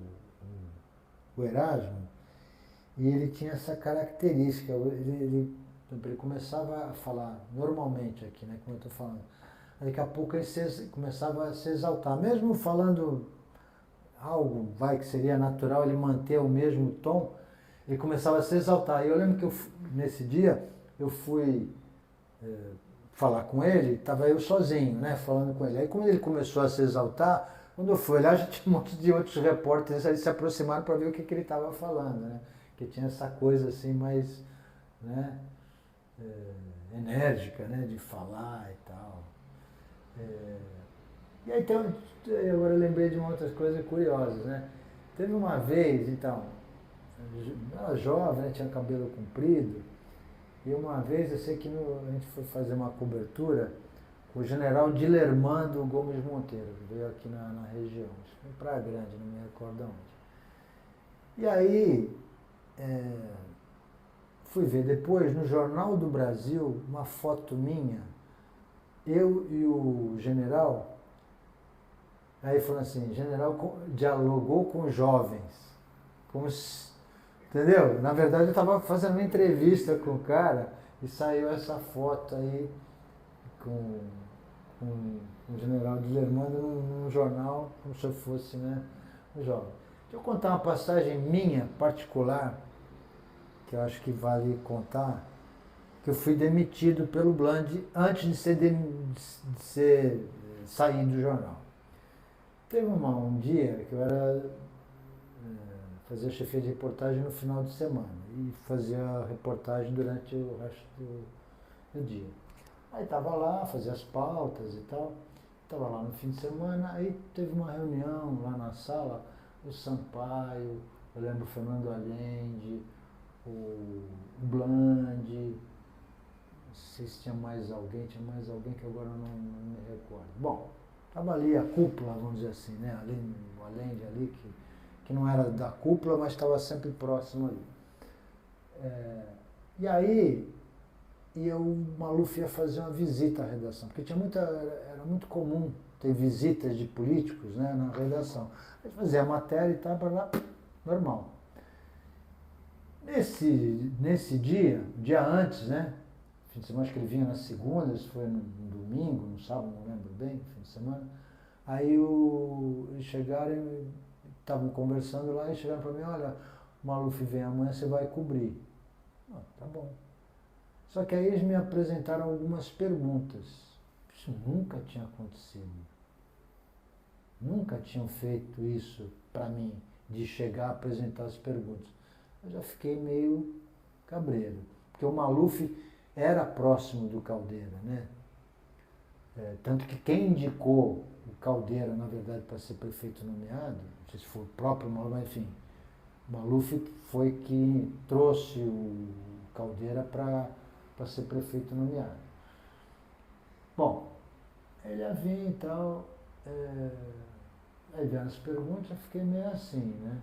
Erasmo, e ele tinha essa característica, ele começava a falar normalmente aqui, né, como eu estou falando, Daqui a pouco ele começava a se exaltar, mesmo falando algo, que seria natural ele manter o mesmo tom, ele começava a se exaltar. E eu lembro que nesse dia eu fui falar com ele, estava eu sozinho, né, falando com ele. Aí quando ele começou a se exaltar, quando eu fui olhar, já tinha um monte de outros repórteres ali se aproximaram para ver o que ele estava falando, né, que tinha essa coisa assim mais, né, enérgica, né, de falar e tal. E aí então, agora eu lembrei de uma outra coisa curiosa, né? Teve uma vez, então, eu era jovem, né, tinha cabelo comprido, e uma vez eu sei que a gente foi fazer uma cobertura com o general Dilermando Gomes Monteiro, que veio aqui na região, acho que foi em Praia Grande, não me recordo onde. E aí, fui ver depois, no Jornal do Brasil, uma foto minha, eu e o general. Aí falou assim, general dialogou com jovens, como se, entendeu? Na verdade eu estava fazendo uma entrevista com o cara e saiu essa foto aí com o general Dilermando num jornal, como se eu fosse, né, um jovem. Deixa eu contar uma passagem minha, particular, que eu acho que vale contar, que eu fui demitido pelo Bland antes de sair do jornal. Teve um dia que eu fazia chefia de reportagem no final de semana e fazia reportagem durante o resto do dia. Aí estava lá, fazia as pautas e tal, estava lá no fim de semana, aí teve uma reunião lá na sala, o Sampaio, eu lembro o Fernando Allende, o Bland, não sei se tinha mais alguém que agora não me recordo. Bom, estava ali a cúpula, vamos dizer assim, né? O Allende ali, que não era da cúpula, mas estava sempre próximo ali. E aí, o Maluf ia fazer uma visita à redação, porque era muito comum ter visitas de políticos, né, na redação. A gente fazia a matéria e tal, para lá, normal. Nesse dia antes, né, fim de semana, acho que ele vinha na segunda, isso foi no domingo, no sábado, não lembro bem, fim de semana. Aí eles chegaram e estavam conversando lá e chegaram para mim, olha, o Maluf vem amanhã, você vai cobrir. Tá bom. Só que aí eles me apresentaram algumas perguntas. Isso nunca tinha acontecido. Nunca tinham feito isso para mim, de chegar a apresentar as perguntas. Eu já fiquei meio cabreiro, porque o Maluf era próximo do Caldeira, né? Tanto que quem indicou o Caldeira, na verdade, para ser prefeito nomeado, não sei se foi o próprio Maluf, mas enfim, o Maluf foi que trouxe o Caldeira para ser prefeito nomeado. Bom, ele ia vir e tal, aí vieram as perguntas, eu fiquei meio assim, né?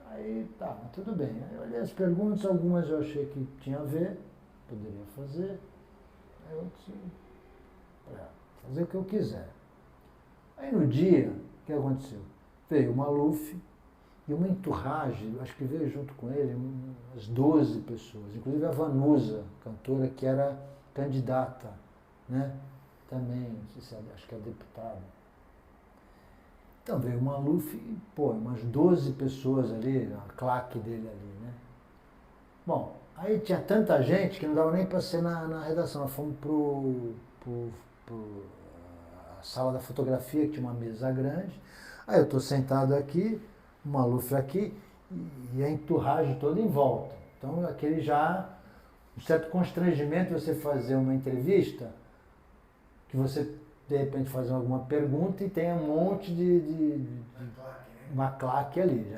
Aí tá, mas tudo bem. Aí eu olhei as perguntas, algumas eu achei que tinha a ver, poderia fazer, aí outras fazer o que eu quiser. Aí no dia, o que aconteceu? Veio o Maluf e uma entourage, acho que veio junto com ele umas 12 pessoas, inclusive a Vanusa, cantora que era candidata, né? Também, não sei se acho que é deputada. Então veio o Maluf e, umas 12 pessoas ali, a claque dele ali, né? Bom, aí tinha tanta gente que não dava nem para ser na redação. Nós fomos a sala da fotografia, que tinha uma mesa grande. Aí eu estou sentado aqui, o Maluf aqui, e a entourage toda em volta. Então aquele já, um certo constrangimento você fazer uma entrevista, que você de repente faz alguma pergunta e tem um monte de uma claque ali,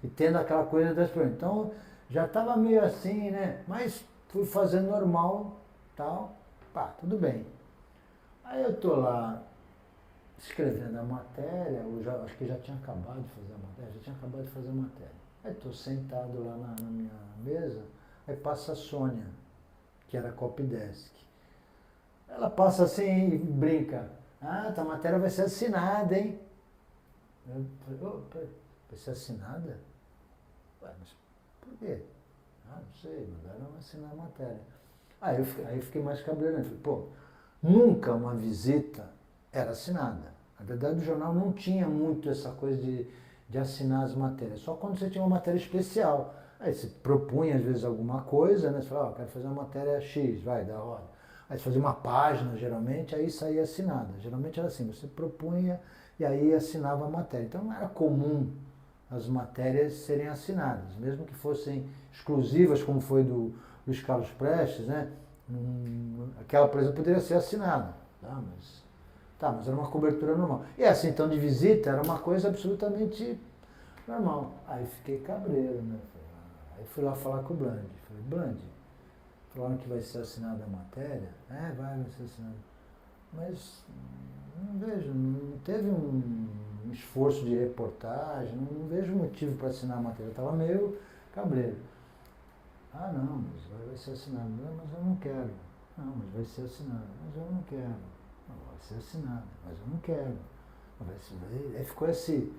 e tendo aquela coisa das perguntas. Então já estava meio assim, né? Mas fui fazendo normal, tal, tudo bem. Aí eu tô lá escrevendo a matéria, acho que já tinha acabado de fazer a matéria, Aí estou sentado lá na minha mesa, aí passa a Sônia, que era copydesk. Ela passa assim e brinca. Tua matéria vai ser assinada, hein? Eu falei, vai ser assinada? Ué, mas por quê? Não sei, mandaram assinar a matéria. Aí eu fiquei mais cabreiro, falei, nunca uma visita era assinada. Na verdade, o jornal não tinha muito essa coisa de assinar as matérias, só quando você tinha uma matéria especial. Aí você propunha, às vezes, alguma coisa, né? Você falava, quero fazer uma matéria X, vai, da hora. Aí você fazia uma página, geralmente, aí saía assinada. Geralmente era assim, você propunha e aí assinava a matéria. Então não era comum as matérias serem assinadas, mesmo que fossem exclusivas, como foi do Luiz Carlos Prestes, né? Aquela, por exemplo, poderia ser assinada, mas era uma cobertura normal. E assim, então, de visita, era uma coisa absolutamente normal. Aí fiquei cabreiro, né? Aí fui lá falar com o Bland. Falei, Bland, falaram que vai ser assinada a matéria? Vai ser assinada. Mas não vejo, não teve um esforço de reportagem, não vejo motivo para assinar a matéria. Eu estava meio cabreiro. Ah, não, mas vai ser assinado. Não, mas eu não quero. Não, mas vai ser assinado. Mas eu não quero. Não, vai ser assinado. Mas eu não quero. Aí ficou assim.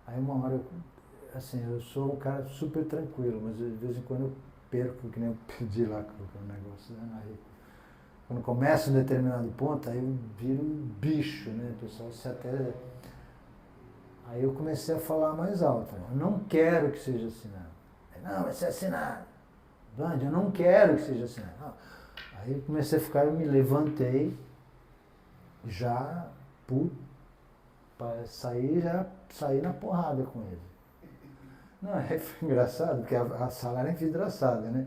Aí uma hora, assim, eu sou um cara super tranquilo, mas de vez em quando eu perco, que nem eu pedi lá com o negócio, né? Aí, quando começa um determinado ponto, aí eu viro um bicho, né? O pessoal se até... Aí eu comecei a falar mais alto. Eu não quero que seja assinado. Não, vai ser assinado. Band, eu não quero que seja assinado. Não. Aí eu comecei a ficar, eu me levantei, já para saí na porrada com ele. Não, aí foi engraçado, porque a sala era envidraçada, né?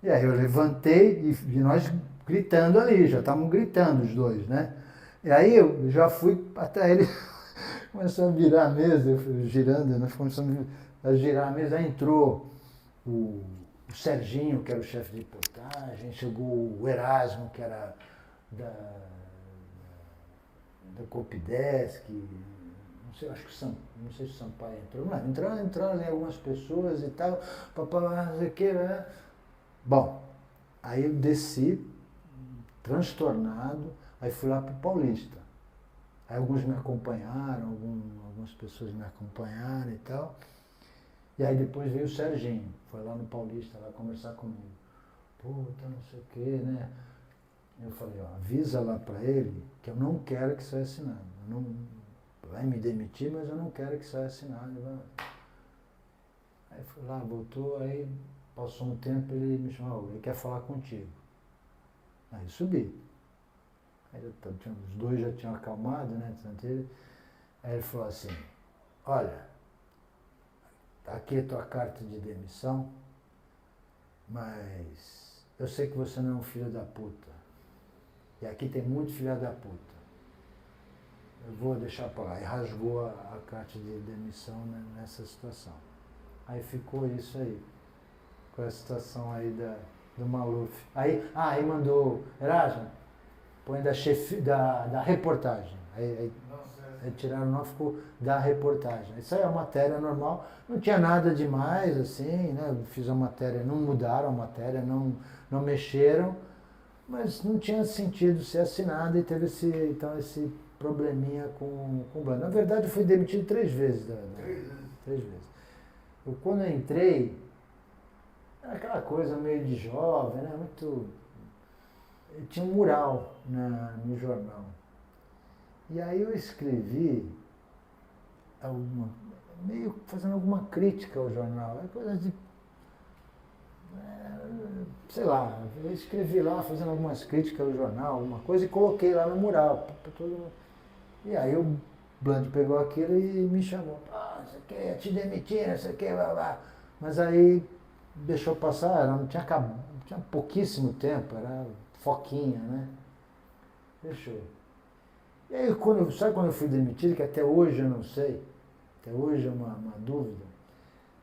E aí eu levantei e nós gritando ali, já estávamos gritando os dois, né? E aí eu já fui até ele, começou a virar a mesa, eu fui girando, nós começamos a girar a mesa, aí entrou o Serginho, que era o chefe de reportagem, chegou o Erasmo, que era da Copidesk, não sei, acho que não sei se o Sampaio entrou, não, entraram ali algumas pessoas e tal, não sei o que, né? Bom, aí eu desci, transtornado, aí fui lá para o Paulista. Aí alguns me acompanharam, algumas pessoas me acompanharam e tal. E aí depois veio o Serginho, foi lá no Paulista, lá conversar comigo. Puta, não sei o que, né? Eu falei, ó, avisa lá para ele que eu não quero que saia assinado. Eu não, vai me demitir, mas eu não quero que saia assinado. Aí fui lá, voltou, aí passou um tempo, ele me chamou, ele quer falar contigo. Aí subi. Aí os dois já tinham acalmado, né? Aí ele falou assim, olha, aqui é tua carta de demissão, mas eu sei que você não é um filho da puta. E aqui tem muito filho da puta. Eu vou deixar pra lá. E rasgou a carta de demissão, né, nessa situação. Aí ficou isso aí. Com a situação aí do Maluf. Aí mandou, Erasmo, põe da reportagem. Aí tiraram, não ficou da reportagem. Isso aí é a matéria normal, não tinha nada demais, assim, né? Eu fiz a matéria, não mudaram a matéria, não mexeram, mas não tinha sentido ser assinada e teve esse probleminha com o banco. Na verdade, eu fui demitido 3 vezes. 3 vezes. Quando eu entrei, era aquela coisa meio de jovem, né? Muito... Tinha um mural no jornal. E aí eu escrevi meio fazendo alguma crítica ao jornal. É coisa de... sei lá, eu escrevi lá fazendo algumas críticas ao jornal, alguma coisa, e coloquei lá no mural. E aí o Bland pegou aquilo e me chamou. Você quer te demitir, não sei o que, blá, blá. Mas aí deixou passar, tinha pouquíssimo tempo, era foquinha, né? Fechou. E aí, sabe quando eu fui demitido, que até hoje eu não sei, até hoje é uma dúvida,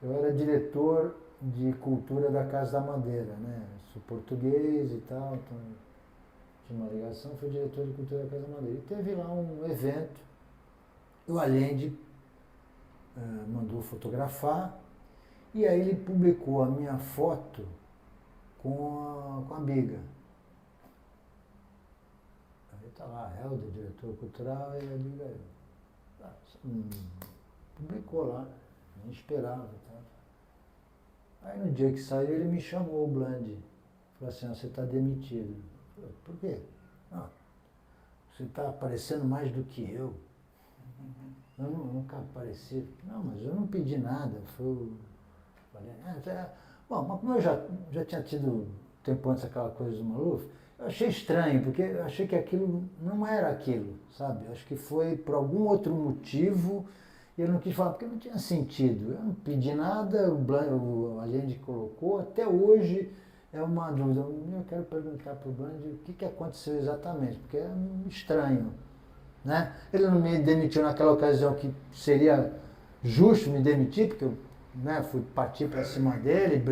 eu era diretor de cultura da Casa da Madeira, né? Sou português e tal, então tinha uma ligação, fui diretor de cultura da Casa da Madeira. E teve lá um evento, o Allende mandou fotografar, e aí ele publicou a minha foto com a Biga. Aí tá lá, Helder, diretor cultural, e a Biga publicou lá, nem esperava. Tá? Aí no dia que saiu ele me chamou, o Bland, falou assim, você está demitido. Eu falei, por quê? Não, você está aparecendo mais do que eu. Eu nunca apareci. Não, mas eu não pedi nada. Falei, bom, mas como eu já tinha tido tempo antes aquela coisa do Maluf, eu achei estranho, porque eu achei que aquilo não era aquilo, sabe? Eu acho que foi por algum outro motivo e eu não quis falar, porque não tinha sentido. Eu não pedi nada, o Allende colocou, até hoje é uma dúvida. Eu quero perguntar para o Bland o que aconteceu exatamente, porque é estranho. Né? Ele não me demitiu naquela ocasião que seria justo me demitir, porque eu fui partir para cima dele,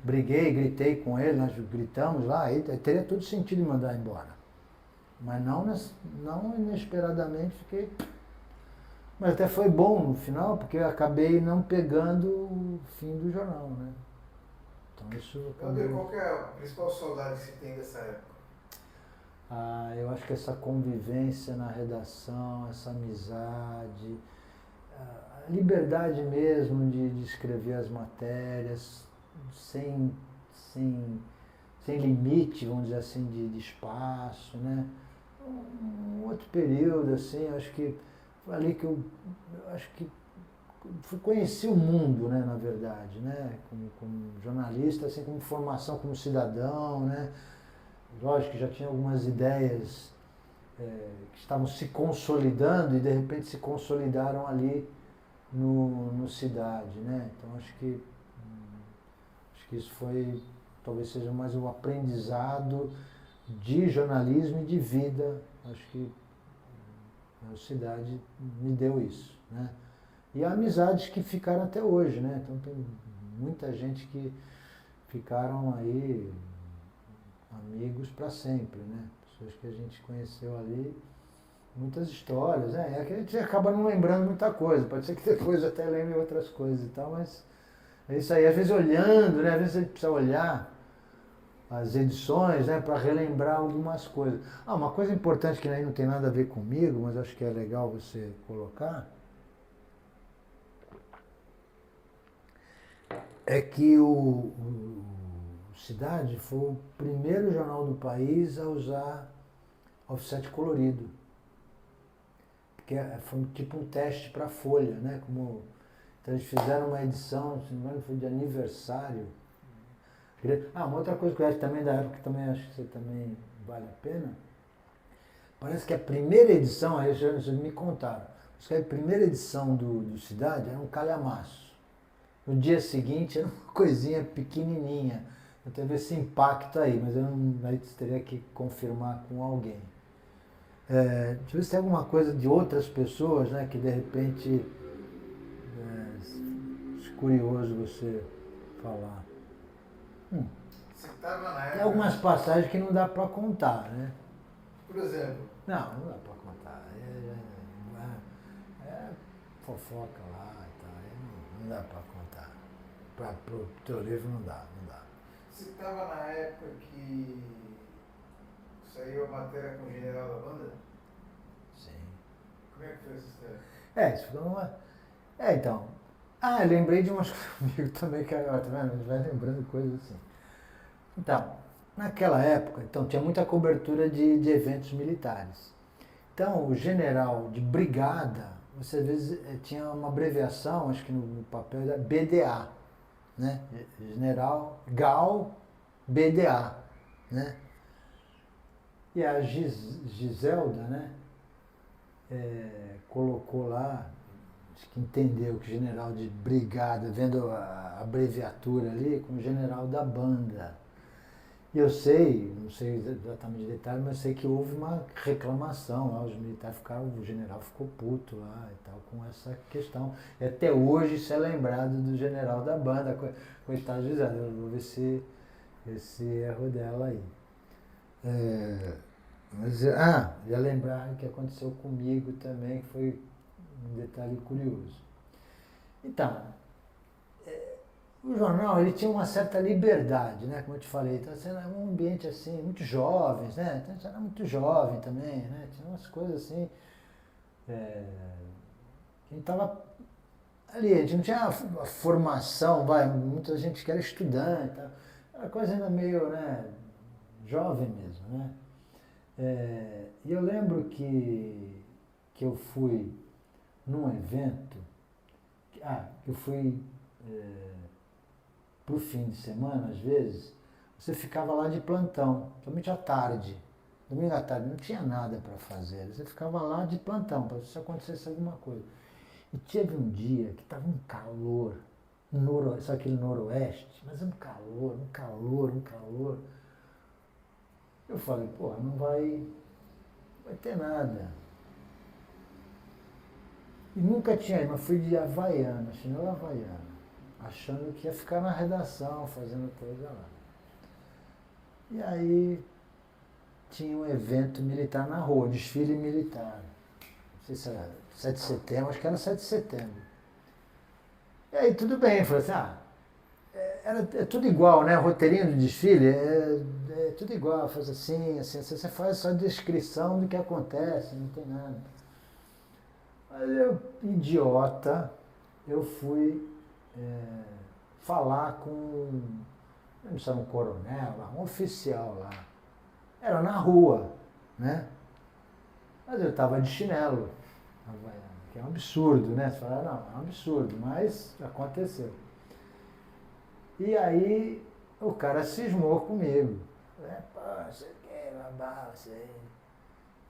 briguei, gritei com ele, nós gritamos lá, aí teria todo sentido me mandar embora. Mas não inesperadamente fiquei. Mas até foi bom no final, porque eu acabei não pegando o fim do jornal, né? Então isso acabou. Qual que é a principal saudade que você tem dessa época? Eu acho que essa convivência na redação, essa amizade, a liberdade mesmo de escrever as matérias, sem limite, vamos dizer assim, de espaço, né? Um outro período, assim, acho que foi ali que eu acho que conheci o mundo, né, na verdade, né? Como jornalista, assim, como formação como cidadão, né? Lógico que já tinha algumas ideias que estavam se consolidando e de repente se consolidaram ali no Cidade, né? Então acho que isso foi, talvez seja mais um aprendizado de jornalismo e de vida. Acho que a Cidade me deu isso, né? E amizades que ficaram até hoje, né? Então tem muita gente que ficaram aí amigos para sempre, né? Pessoas que a gente conheceu ali, muitas histórias, né? É que a gente acaba não lembrando muita coisa, pode ser que depois até lembre outras coisas e tal, mas é isso aí. Às vezes olhando, né? Às vezes a gente precisa olhar as edições, né? Para relembrar algumas coisas. Uma coisa importante que aí não tem nada a ver comigo, mas acho que é legal você colocar, é que o Cidade foi o primeiro jornal do país a usar offset colorido. Porque foi tipo um teste para a Folha, né? Então eles fizeram uma edição, se não me engano, foi de aniversário. Uma outra coisa que eu acho também da época, que também acho que você também vale a pena, parece que a primeira edição, aí vocês me contaram, parece que a primeira edição do Cidade era um calhamaço. No dia seguinte era uma coisinha pequenininha. Teve esse impacto aí, mas aí você teria que confirmar com alguém. Deixa eu ver se tem alguma coisa de outras pessoas, né, que de repente é curioso você falar. Você estava na época... Tem algumas passagens que não dá para contar, né? Por exemplo? Não dá para contar. É fofoca lá e tal, não dá para contar. Para o teu livro não dá. Você estava na época que saiu a matéria com o general da banda? Sim. Como é que foi essa história? Isso ficou uma... então. Eu lembrei de umas coisas comigo também, que agora, tá vendo? A gente vai lembrando coisas assim. Então, naquela época, tinha muita cobertura de eventos militares. Então, o general de brigada, você às vezes tinha uma abreviação, acho que no papel era BDA. Né? General Gal BDA, né? E a Giselda, né? Colocou lá, acho que entendeu que general de brigada, vendo a abreviatura ali, como general da banda. E eu não sei exatamente o detalhe, mas sei que houve uma reclamação lá, os militares o general ficou puto lá e tal, com essa questão. E até hoje isso é lembrado do general da banda, coitado de Zé, eu vou ver esse erro dela aí. Ia lembrar que aconteceu comigo também, que foi um detalhe curioso. Então, o jornal ele tinha uma certa liberdade, né? Como eu te falei, então, era um ambiente assim, muito jovens, né? Então, a gente era muito jovem também, né? Tinha umas coisas assim. A gente estava ali, a gente não tinha a formação, muita gente que era estudante, tá? Era coisa ainda meio, né, jovem mesmo, né? E eu lembro que eu fui num evento, eu fui pro fim de semana, às vezes, você ficava lá de plantão, somente à tarde. Domingo à tarde não tinha nada para fazer, você ficava lá de plantão, para se acontecesse alguma coisa. E teve um dia que estava um calor, só aquele noroeste, mas um calor, um calor, um calor. Eu falei, pô, não vai ter nada. E nunca tinha ido, mas fui de Havaiana, chinelo Havaiana, achando que ia ficar na redação, fazendo coisa lá. E aí tinha um evento militar na rua, desfile militar. Não sei se era 7 de setembro, acho que era 7 de setembro. E aí tudo bem, eu falei assim, é tudo igual, né? O roteirinho do desfile é tudo igual, faz assim, você faz só a descrição do que acontece, não tem nada. Mas eu, idiota, eu fui falar com, não sei, um coronel, um oficial lá. Era na rua, né? Mas eu estava de chinelo, que é um absurdo, né? Você fala, não, é um absurdo, mas aconteceu. E aí o cara cismou comigo. Pô, você quer babá, você...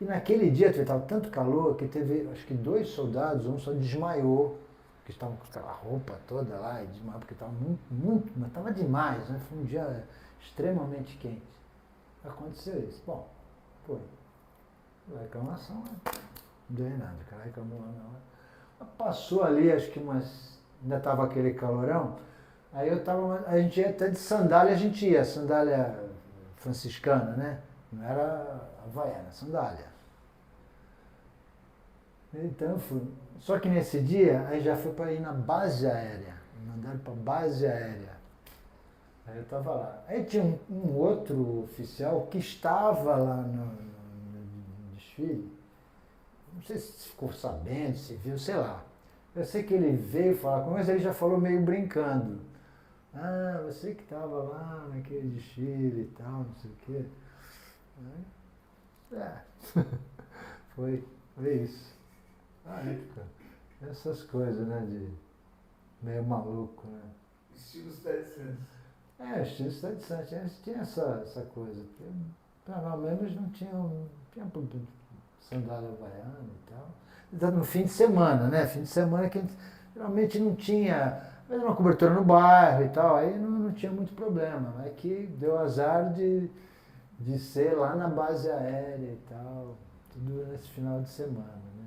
E naquele dia estava tanto calor que teve, acho que 2 soldados, um só desmaiou, que estavam com aquela roupa toda lá, e desmaiou porque estava muito, mas estava demais, né? Foi um dia extremamente quente. Aconteceu isso. Bom, foi. A reclamação, não deu nada, o cara reclamou lá na hora. Passou ali, acho que ainda estava aquele calorão, aí a gente ia até de sandália, sandália franciscana, né? Não era havaiana, sandália. Então eu fui. Só que nesse dia, aí já fui para ir na base aérea. Me mandaram para base aérea. Aí eu estava lá. Aí tinha um outro oficial que estava lá no desfile. Não sei se ficou sabendo, se viu, sei lá. Eu sei que ele veio falar comigo, mas ele já falou meio brincando. Você que estava lá naquele desfile e tal, não sei o quê. Foi isso. A época. Essas coisas, né, de meio maluco, né? Estilo Cidade Santos. Estilo Cidade Santos. Eles tinham essa coisa. Pelo menos não tinha sandália havaiana e tal. No fim de semana, né? Fim de semana que geralmente não tinha, mas uma cobertura no bairro e tal, aí não tinha muito problema. É que deu azar de ser lá na base aérea e tal, tudo nesse final de semana, né?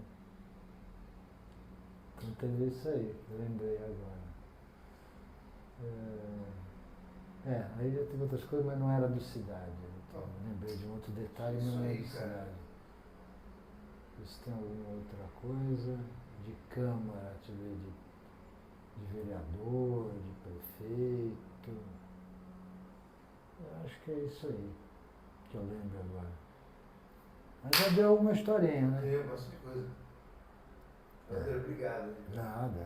Então teve isso aí, eu lembrei agora. Aí já teve outras coisas, mas não era do Cidade. Então, lembrei de um outro detalhe, mas não era do Cidade. Se tem alguma outra coisa, de Câmara, de vereador, de prefeito. Eu acho que é isso aí que eu lembro agora. Mas já deu alguma historinha, né? Deu bastante coisa. Obrigado. Nada.